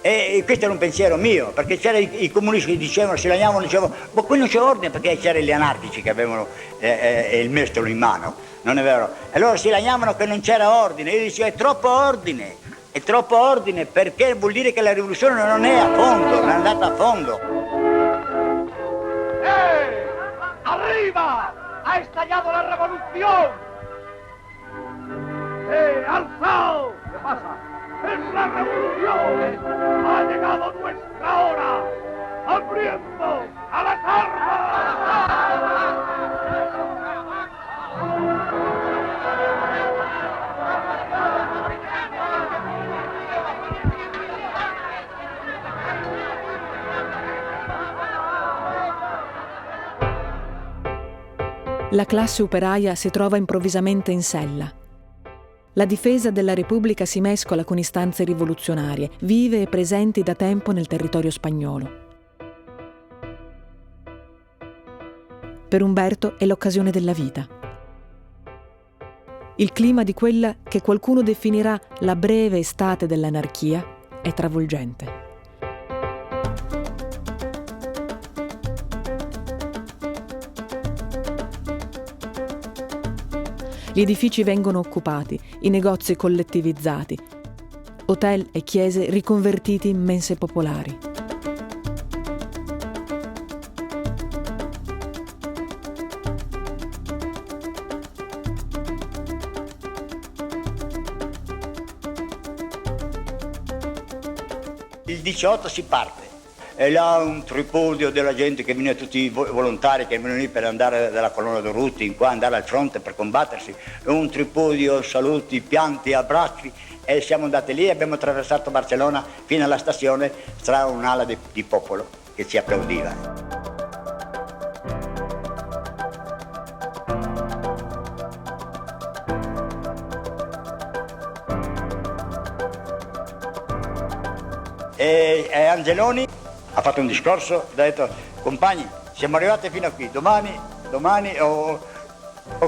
E questo era un pensiero mio, perché c'era i comunisti che dicevano, si lagnavano, dicevano, ma qui non c'è ordine, perché c'erano gli anarchici che avevano il mestolo in mano, non è vero? E loro si lagnavano che non c'era ordine. Io dicevo, è troppo ordine, perché vuol dire che la rivoluzione non è a fondo, non è andata a fondo. ¡Arriba! ¡Ha estallado la revolución! ¡Alzaos! ¿Qué pasa? ¡Es la revolución! ¡Ha llegado nuestra hora! ¡Hambriento! ¡A las armas! La classe operaia si trova improvvisamente in sella. La difesa della Repubblica si mescola con istanze rivoluzionarie, vive e presenti da tempo nel territorio spagnolo. Per Umberto è l'occasione della vita. Il clima di quella che qualcuno definirà la breve estate dell'anarchia è travolgente. Gli edifici vengono occupati, i negozi collettivizzati, hotel e chiese riconvertiti in mense popolari. Il 18 si parte. E là un tripudio della gente che viene, tutti i volontari che vengono lì per andare dalla colonna Durruti in qua, andare al fronte per combattersi, e un tripudio, saluti, pianti, abbracci, e siamo andati lì e abbiamo attraversato Barcellona fino alla stazione tra un'ala di popolo che ci applaudiva. E Angeloni ha fatto un discorso, ha detto, compagni, siamo arrivati fino a qui, domani o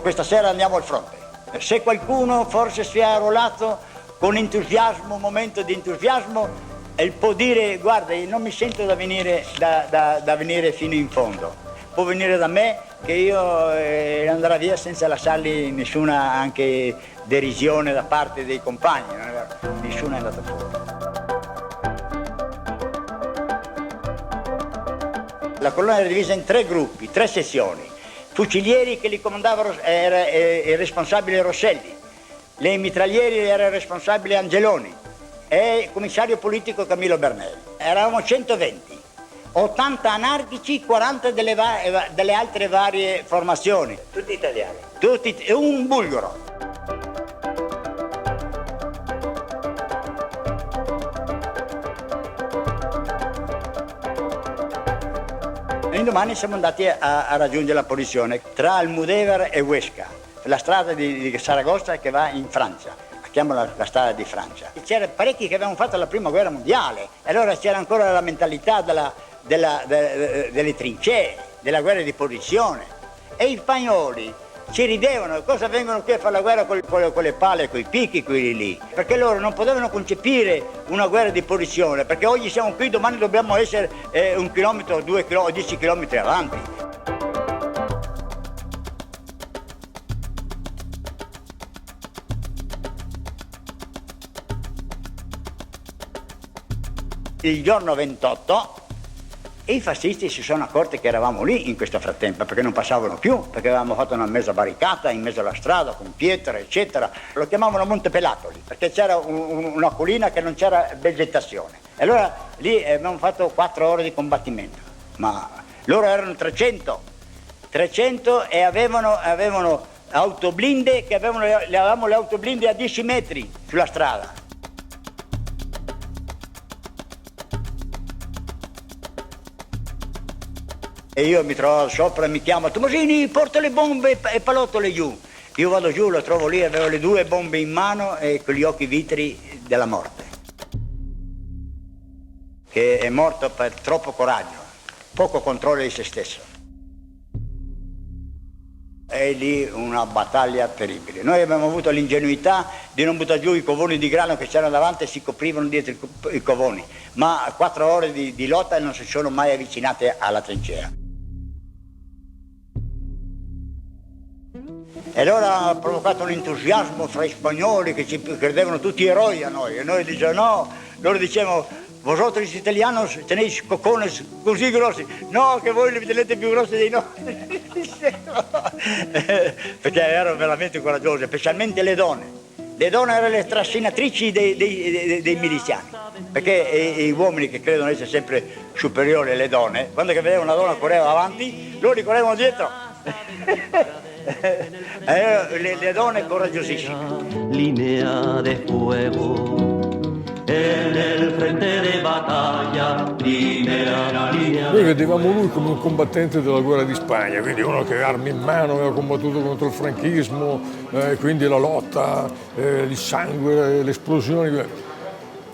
questa sera andiamo al fronte. Se qualcuno forse si è arruolato con entusiasmo, un momento di entusiasmo, e può dire, guarda, io non mi sento da venire fino in fondo, può venire da me che io andrò via senza lasciargli nessuna anche derisione da parte dei compagni, non è vero? Nessuno è andato fuori. La colonna era divisa in 3 gruppi, 3 sezioni. Fucilieri che li comandavano era il responsabile Rosselli, le mitraglieri era il responsabile Angeloni e il commissario politico Camillo Bernelli. Eravamo 120, 80 anarchici, 40 delle altre varie formazioni. Tutti italiani? E un bulgaro. Domani siamo andati a raggiungere la posizione tra Almudevar e Huesca, la strada di Saragossa che va in Francia, la chiamano la strada di Francia. C'erano parecchi che avevano fatto la prima guerra mondiale, e allora c'era ancora la mentalità delle trincee, della guerra di posizione, e i spagnoli ci ridevano, cosa vengono qui a fare la guerra con le pale, con i picchi, quelli lì? Perché loro non potevano concepire una guerra di posizione, perché oggi siamo qui, domani dobbiamo essere 1 chilometro, 2 chilometri, 10 chilometri avanti. Il giorno 28 i fascisti si sono accorti che eravamo lì in questo frattempo, perché non passavano più, perché avevamo fatto una mezza barricata in mezzo alla strada con pietre eccetera. Lo chiamavano Monte Pelatoli perché c'era una collina che non c'era vegetazione, e allora lì abbiamo fatto 4 ore di combattimento, ma loro erano 300 e avevano autoblinde, che avevamo le autoblinde a 10 metri sulla strada. E io mi trovo sopra e mi chiama: Tommasini, porta le bombe e palottole giù. Io vado giù, lo trovo lì, avevo le 2 bombe in mano e con gli occhi vitri della morte. Che è morto per troppo coraggio, poco controllo di se stesso. È lì una battaglia terribile. Noi abbiamo avuto l'ingenuità di non buttare giù i covoni di grano che c'erano davanti e si coprivano dietro i covoni, ma 4 ore di lotta non si sono mai avvicinate alla trincea. E allora ha provocato un entusiasmo fra i spagnoli che ci credevano tutti eroi a noi, e noi dicevamo no, loro dicevano: vosotros italianos tenéis cocones così grossi, no, che voi li tenete più grossi dei nostri. Perché erano veramente coraggiose, specialmente le donne. Le donne erano le trascinatrici dei miliziani, perché gli uomini che credono essere sempre superiori alle donne, quando che vedevano una donna correva avanti, loro li correvano dietro. Le donne coraggiosissime. Linea de fuego en el frente de batalla, primera linea. Noi vedevamo lui come un combattente della guerra di Spagna, quindi uno che armi in mano aveva combattuto contro il franchismo, quindi la lotta, il sangue, le esplosioni.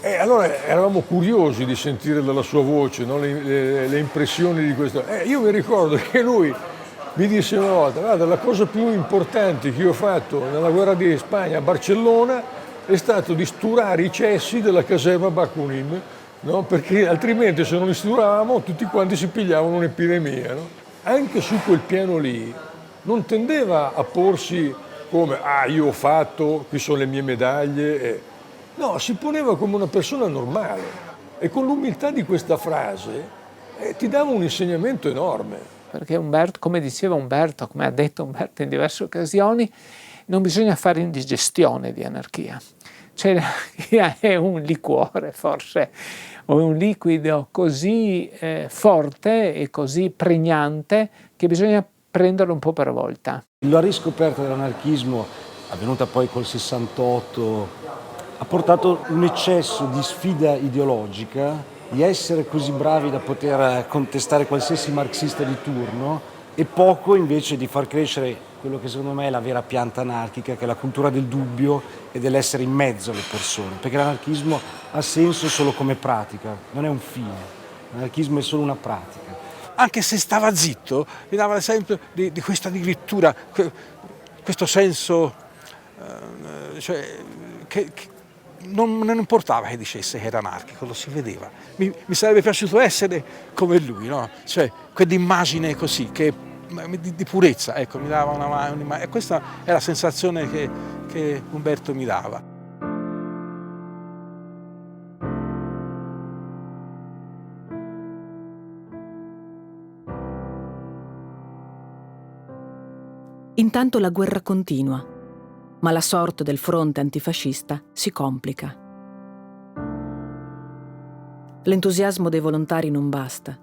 E allora eravamo curiosi di sentire dalla sua voce, no? le impressioni di questo. Io mi ricordo che lui mi disse una volta: guarda, la cosa più importante che io ho fatto nella guerra di Spagna a Barcellona è stato di sturare i cessi della caserma Bakunin, no? Perché altrimenti se non li sturavamo tutti quanti si pigliavano un'epidemia. No? Anche su quel piano lì non tendeva a porsi come io ho fatto, qui sono le mie medaglie. No, si poneva come una persona normale, e con l'umiltà di questa frase ti dava un insegnamento enorme. Perché Umberto, come diceva Umberto, come ha detto Umberto in diverse occasioni, non bisogna fare indigestione di anarchia. Cioè l'anarchia è un liquore, forse, o un liquido così forte e così pregnante che bisogna prenderlo un po' per volta. La riscoperta dell'anarchismo, avvenuta poi col 68, ha portato un eccesso di sfida ideologica, di essere così bravi da poter contestare qualsiasi marxista di turno, e poco invece di far crescere quello che secondo me è la vera pianta anarchica, che è la cultura del dubbio e dell'essere in mezzo alle persone, perché l'anarchismo ha senso solo come pratica, non è un fine, l'anarchismo è solo una pratica. Anche se stava zitto, mi dava l'esempio di questa addirittura, questo senso, cioè, che non importava che dicesse che era anarchico, lo si vedeva. Mi sarebbe piaciuto essere come lui, no? Cioè, quell'immagine così, di purezza, ecco, mi dava un'immagine. E questa è la sensazione che Umberto mi dava. Intanto la guerra continua, ma la sorte del fronte antifascista si complica. L'entusiasmo dei volontari non basta.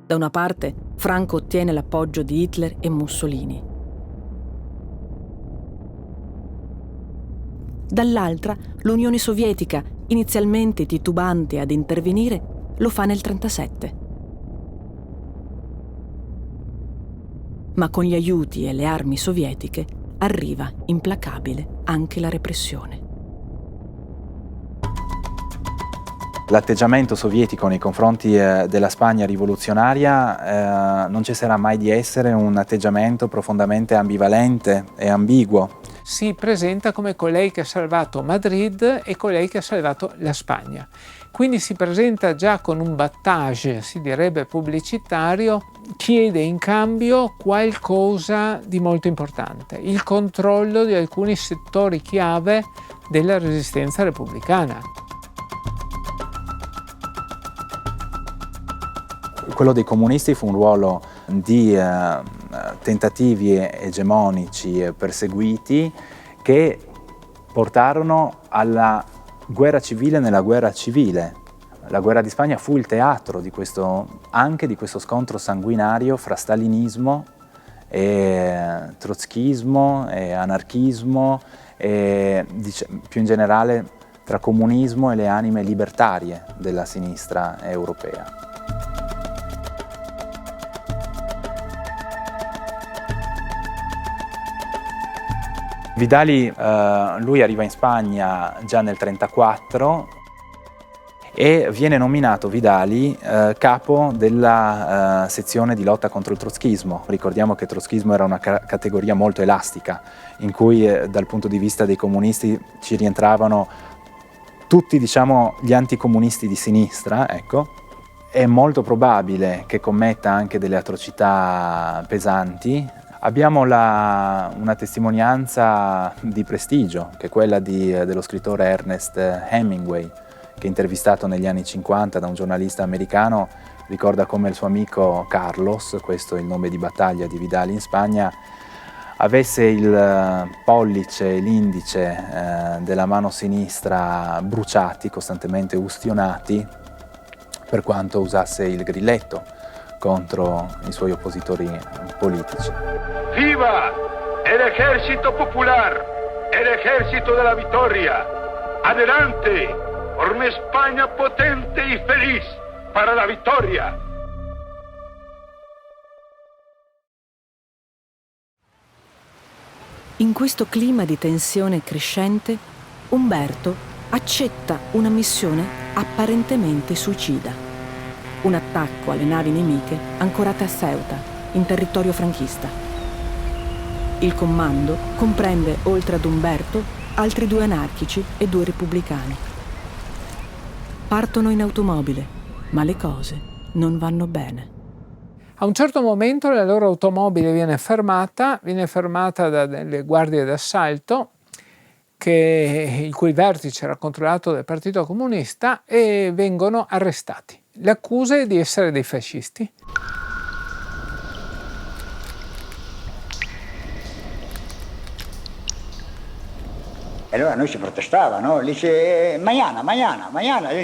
Da una parte, Franco ottiene l'appoggio di Hitler e Mussolini. Dall'altra, l'Unione Sovietica, inizialmente titubante ad intervenire, lo fa nel 1937. Ma con gli aiuti e le armi sovietiche arriva implacabile anche la repressione. L'atteggiamento sovietico nei confronti della Spagna rivoluzionaria non cesserà mai di essere un atteggiamento profondamente ambivalente e ambiguo. Si presenta come colei che ha salvato Madrid e colei che ha salvato la Spagna. Quindi si presenta già con un battage, si direbbe pubblicitario, chiede in cambio qualcosa di molto importante, il controllo di alcuni settori chiave della resistenza repubblicana. Quello dei comunisti fu un ruolo di tentativi egemonici perseguiti che portarono alla guerra civile nella guerra civile. La guerra di Spagna fu il teatro di anche di questo scontro sanguinario fra stalinismo e trotskismo e anarchismo e più in generale tra comunismo e le anime libertarie della sinistra europea. Vidali, lui arriva in Spagna già nel 1934 e viene nominato Vidali capo della sezione di lotta contro il trotskismo. Ricordiamo che il trotskismo era una categoria molto elastica, in cui dal punto di vista dei comunisti ci rientravano tutti, diciamo, gli anticomunisti di sinistra, ecco. È molto probabile che commetta anche delle atrocità pesanti. Abbiamo una testimonianza di prestigio, che è quella dello scrittore Ernest Hemingway, che intervistato negli anni 50 da un giornalista americano ricorda come il suo amico Carlos, questo è il nome di battaglia di Vidali in Spagna, avesse il pollice e l'indice della mano sinistra bruciati, costantemente ustionati, per quanto usasse il grilletto contro i suoi oppositori politici. ¡Viva el ejército popular, el ejército de la victoria! ¡Adelante, por una España potente y feliz para la victoria! In questo clima di tensione crescente, Umberto accetta una missione apparentemente suicida. Un attacco alle navi nemiche ancorate a Ceuta, in territorio franchista. Il comando comprende, oltre ad Umberto, altri 2 anarchici e 2 repubblicani. Partono in automobile, ma le cose non vanno bene. A un certo momento la loro automobile viene fermata da delle guardie d'assalto il cui vertice era controllato dal Partito Comunista e vengono arrestati. Le accuse di essere dei fascisti. E allora noi si protestava, no? Dice, mañana,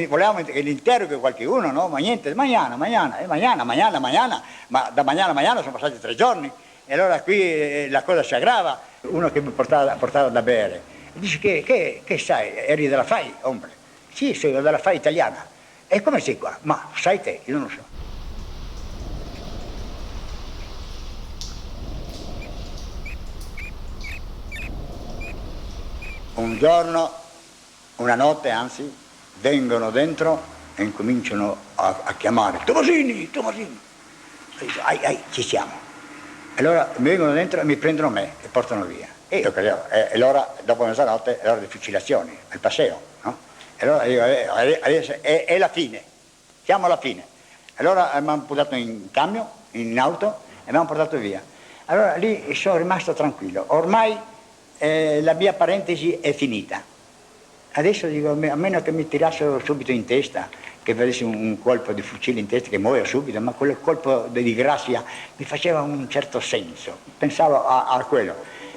volevamo che l'interroghi qualcuno, no? Ma niente, mañana, ma da mañana sono passati 3 giorni. E allora qui la cosa si aggrava. Uno che mi portava da bere, dice che sai, eri della FAI, ombre? Sì, sono della FAI italiana. E come sei qua? Ma sai te, io non lo so. Un giorno, una notte anzi, vengono dentro e incominciano a chiamare Tomasini. Ai, ci siamo. E allora mi vengono dentro e mi prendono me e portano via. E io credevo, e allora dopo mezzanotte è l'ora di fucilazioni, al paseo, no? E allora io, adesso è la fine, siamo alla fine. Allora mi hanno portato in camion, in auto e mi hanno portato via. Allora lì sono rimasto tranquillo, ormai la mia parentesi è finita. Adesso dico, a meno che mi tirassero subito in testa, che vedessi un colpo di fucile in testa che muoio subito, ma quel colpo di grazia mi faceva un certo senso, pensavo a quello.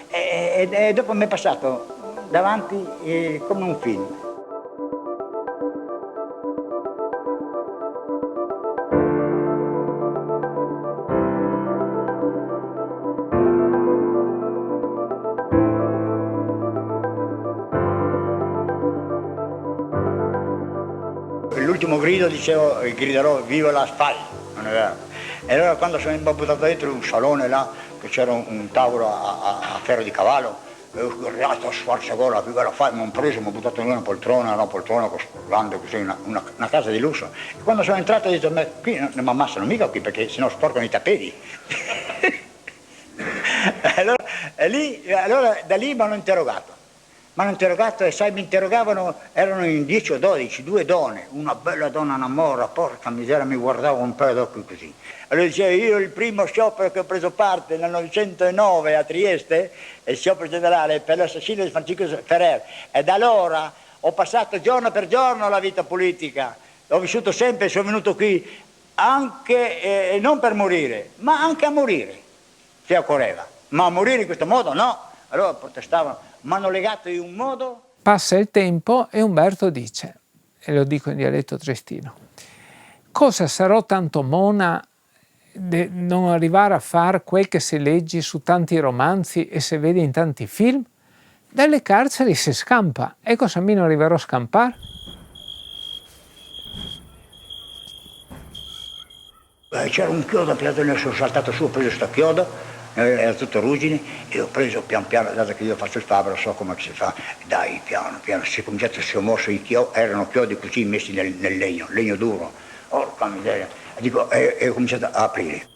E dopo mi è passato davanti come un film. L'ultimo grido griderò viva la FAI, non è vero? E allora quando sono buttato dentro un salone là, che c'era un tavolo a ferro di cavallo, e ho gridato a squarciagola, viva la FAI, mi hanno preso, mi ho buttato in una poltrona grande così, una casa di lusso. E quando sono entrato ho detto, ma qui non mi ammassano mica qui perché sennò sporcano i tappeti. allora da lì mi hanno interrogato. Mi hanno interrogato e sai, mi interrogavano, erano in 10 o 12, 2 donne, una bella donna, una mora, porca miseria, mi guardava un paio d'occhi così. Allora diceva, io il primo sciopero che ho preso parte nel 1909 a Trieste, è il sciopero generale per l'assassinio di Francisco Ferrer, e da allora ho passato giorno per giorno la vita politica, ho vissuto sempre, sono venuto qui anche, non per morire, ma anche a morire, se occorreva, ma a morire in questo modo no. Allora protestavano, mi hanno legato in un modo. Passa il tempo e Umberto dice, e lo dico in dialetto triestino, cosa sarò tanto mona di non arrivare a fare quel che si legge su tanti romanzi e si vede in tanti film? Dalle carceri si scampa, e cosa mi non arriverò a scampare? C'era un chiodo, sono saltato su, ho preso sto chiodo, era tutto ruggine, e ho preso pian piano, dato che io faccio il fabbro, so come si fa, dai, piano piano, si è cominciato, si è mosso i chiodi, erano chiodi così messi nel legno duro, porca miseria, e dico, e ho cominciato a aprire.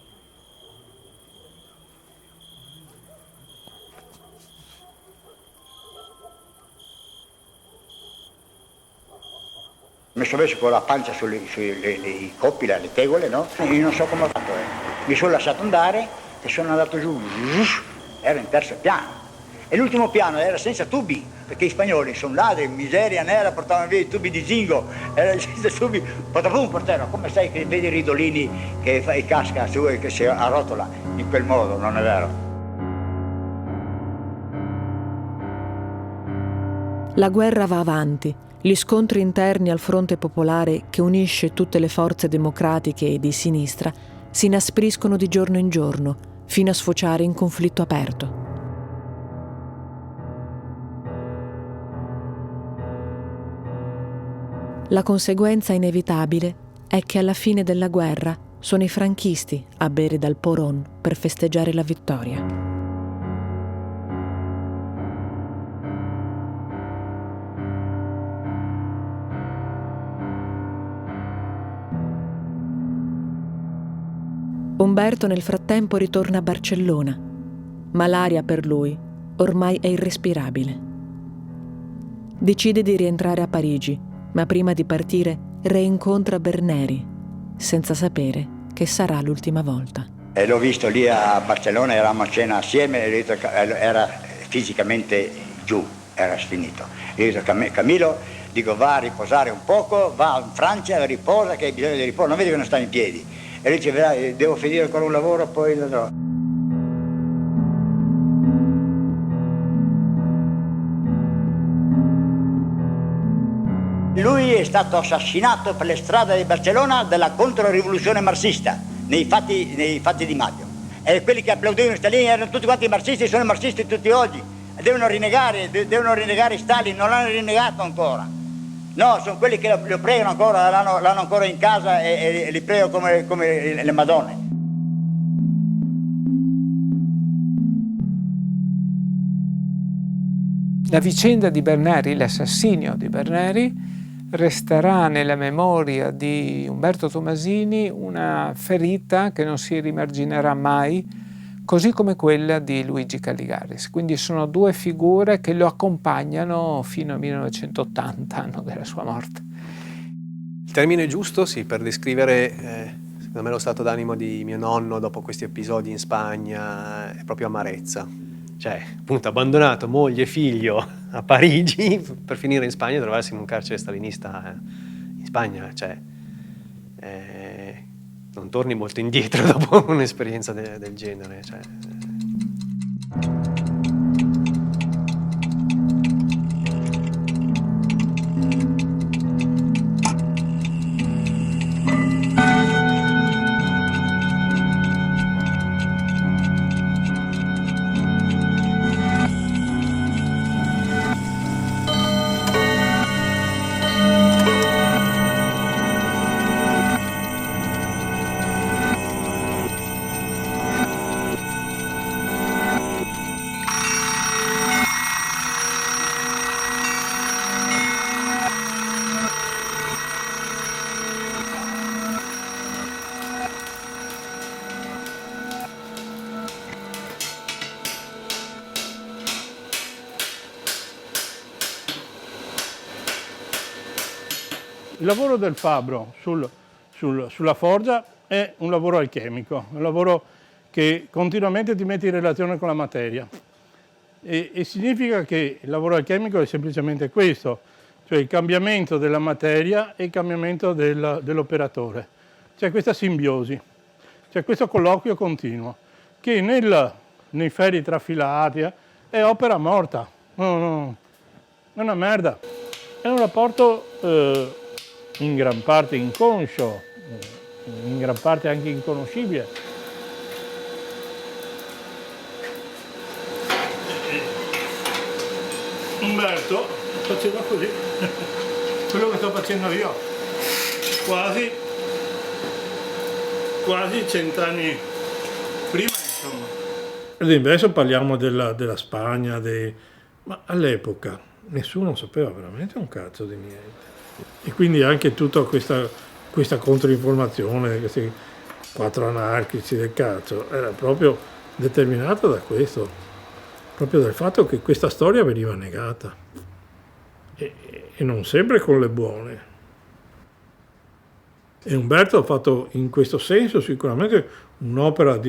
Mi sono messo con la pancia sui coppi, le tegole, no? Io non so come ho fatto, mi sono lasciato andare e sono andato giù, ero in terzo piano. E l'ultimo piano era senza tubi, perché i spagnoli sono ladri, miseria nera, portavano via i tubi di zingo, era senza tubi, un portero, come sai che vedi i ridolini che fai casca su e che si arrotola in quel modo, non è vero? La guerra va avanti. Gli scontri interni al fronte popolare che unisce tutte le forze democratiche e di sinistra si inaspriscono di giorno in giorno, fino a sfociare in conflitto aperto. La conseguenza inevitabile è che alla fine della guerra sono i franchisti a bere dal Porón per festeggiare la vittoria. Umberto nel frattempo ritorna a Barcellona, ma l'aria per lui ormai è irrespirabile. Decide di rientrare a Parigi, ma prima di partire reincontra Berneri, senza sapere che sarà l'ultima volta. E l'ho visto lì a Barcellona, eravamo a cena assieme, e era fisicamente giù, era sfinito. Io ho detto, Camillo, dico, va a riposare un poco, va in Francia, riposa, che hai bisogno di riposo, non vedi che non sta in piedi. E lui dice, devo finire ancora un lavoro, poi andrò. Lui è stato assassinato per le strade di Barcellona della controrivoluzione marxista, nei fatti di maggio. E quelli che applaudivano Stalin erano tutti quanti marxisti, sono marxisti tutti oggi. Devono rinnegare Stalin, non l'hanno rinnegato ancora. No, sono quelli che lo pregano ancora, l'hanno ancora in casa e li prego come le Madonne. La vicenda di Berneri, l'assassinio di Berneri, resterà nella memoria di Umberto Tomasini una ferita che non si rimarginerà mai, così come quella di Luigi Calligaris. Quindi sono due figure che lo accompagnano fino al 1980, anno della sua morte. Il termine giusto, sì, per descrivere secondo me lo stato d'animo di mio nonno dopo questi episodi in Spagna è proprio amarezza. Cioè, appunto, abbandonato moglie e figlio a Parigi per finire in Spagna e trovarsi in un carcere stalinista in Spagna. Cioè, non torni molto indietro dopo un'esperienza del genere. Cioè. Il lavoro del fabbro sulla forgia è un lavoro alchemico, un lavoro che continuamente ti mette in relazione con la materia. E significa che il lavoro alchemico è semplicemente questo, cioè il cambiamento della materia e il cambiamento dell'operatore. C'è questa simbiosi, c'è questo colloquio continuo, che nei ferri trafilati è opera morta, no, è una merda. È un rapporto in gran parte inconscio, in gran parte anche inconoscibile. Umberto faceva così, quello che sto facendo io, quasi 100 anni prima, insomma. Ad esempio, adesso parliamo della Spagna, ma all'epoca nessuno sapeva veramente un cazzo di niente. E quindi anche tutta questa controinformazione, questi 4 anarchici del cazzo, era proprio determinata da questo, proprio dal fatto che questa storia veniva negata. E non sempre con le buone. E Umberto ha fatto in questo senso sicuramente un'opera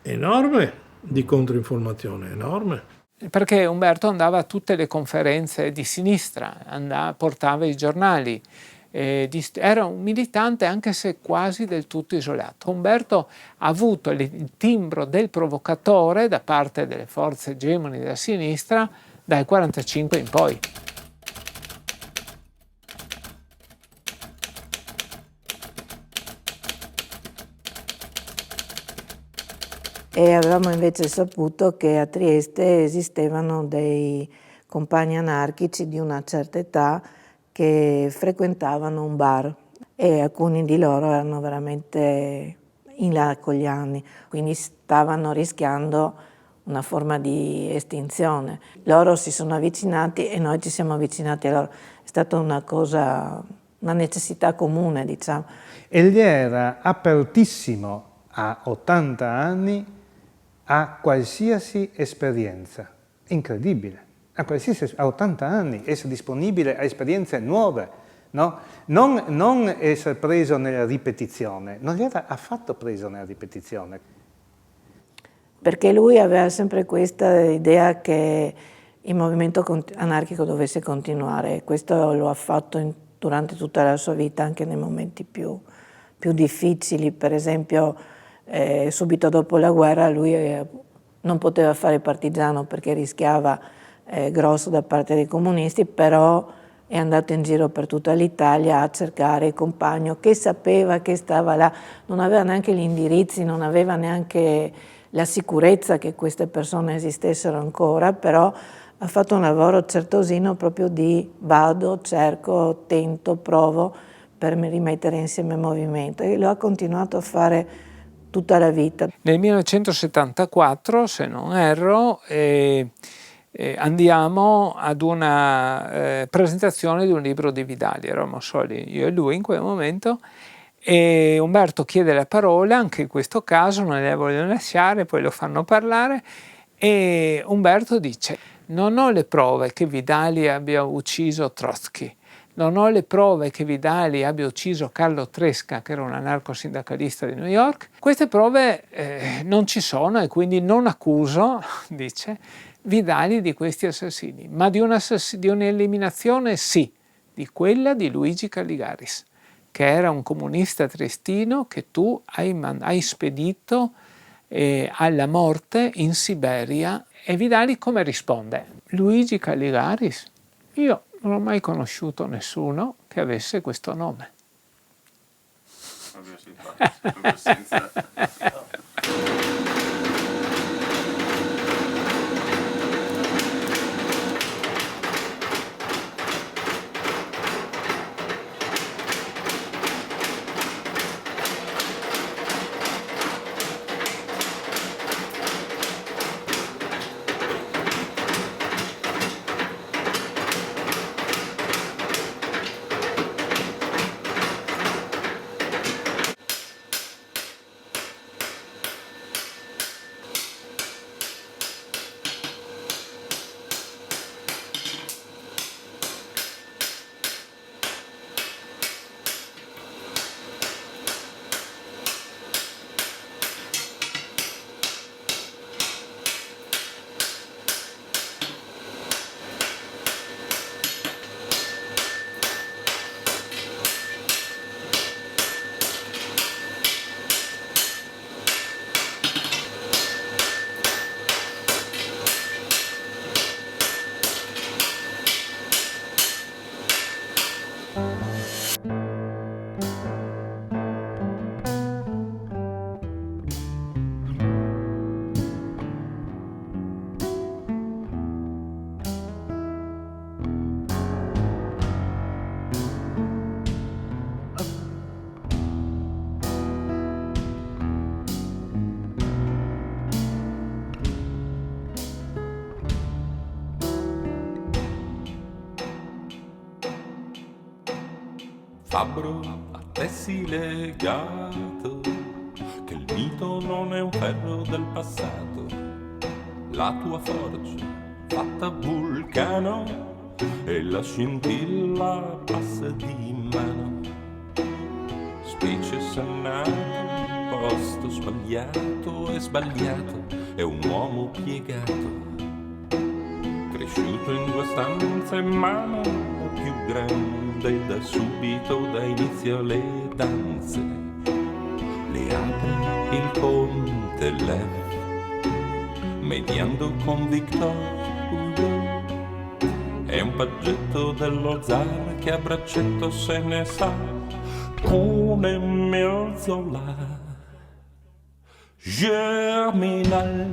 enorme di controinformazione, enorme. Perché Umberto andava a tutte le conferenze di sinistra, portava i giornali, era un militante anche se quasi del tutto isolato. Umberto ha avuto il timbro del provocatore da parte delle forze egemoni della sinistra dal 1945 in poi. E avevamo invece saputo che a Trieste esistevano dei compagni anarchici di una certa età che frequentavano un bar e alcuni di loro erano veramente in là con gli anni, quindi stavano rischiando una forma di estinzione. Loro si sono avvicinati e noi ci siamo avvicinati a loro. È stata una necessità comune, diciamo. Egli era apertissimo a 80 anni a qualsiasi esperienza, incredibile, a 80 anni essere disponibile a esperienze nuove, no? Non essere preso nella ripetizione, non era affatto preso nella ripetizione. Perché lui aveva sempre questa idea che il movimento anarchico dovesse continuare, questo lo ha fatto durante tutta la sua vita, anche nei momenti più difficili, per esempio subito dopo la guerra lui non poteva fare partigiano perché rischiava grosso da parte dei comunisti, però è andato in giro per tutta l'Italia a cercare il compagno che sapeva che stava là, non aveva neanche gli indirizzi, non aveva neanche la sicurezza che queste persone esistessero ancora, però ha fatto un lavoro certosino proprio di vado, cerco, tento, provo per rimettere insieme il movimento e lo ha continuato a fare tutta la vita. Nel 1974, se non erro, andiamo ad una presentazione di un libro di Vidali, eravamo soli io e lui in quel momento, e Umberto chiede la parola, anche in questo caso non le vogliono lasciare, poi lo fanno parlare, e Umberto dice: non ho le prove che Vidali abbia ucciso Trotsky, non ho le prove che Vidali abbia ucciso Carlo Tresca, che era un anarco-sindacalista di New York. Queste prove non ci sono e quindi non accuso, dice, Vidali di questi assassini, ma di un'eliminazione sì, di quella di Luigi Calligaris, che era un comunista triestino che tu hai spedito alla morte in Siberia. E Vidali come risponde? Luigi Calligaris? Io non ho mai conosciuto nessuno che avesse questo nome. Fabbro, a te si legato, che il mito non è un ferro del passato. La tua forgia, fatta vulcano, e la scintilla passa di mano. Specie sannato, posto sbagliato e sbagliato, è un uomo piegato. Cresciuto in 2 stanze, mano più grande, da subito da inizio le danze. Le apre il conte Lev, mediando con Victor Hugo. È un paggetto dello zar che a braccetto se ne sa con Emile Zola. Germinal.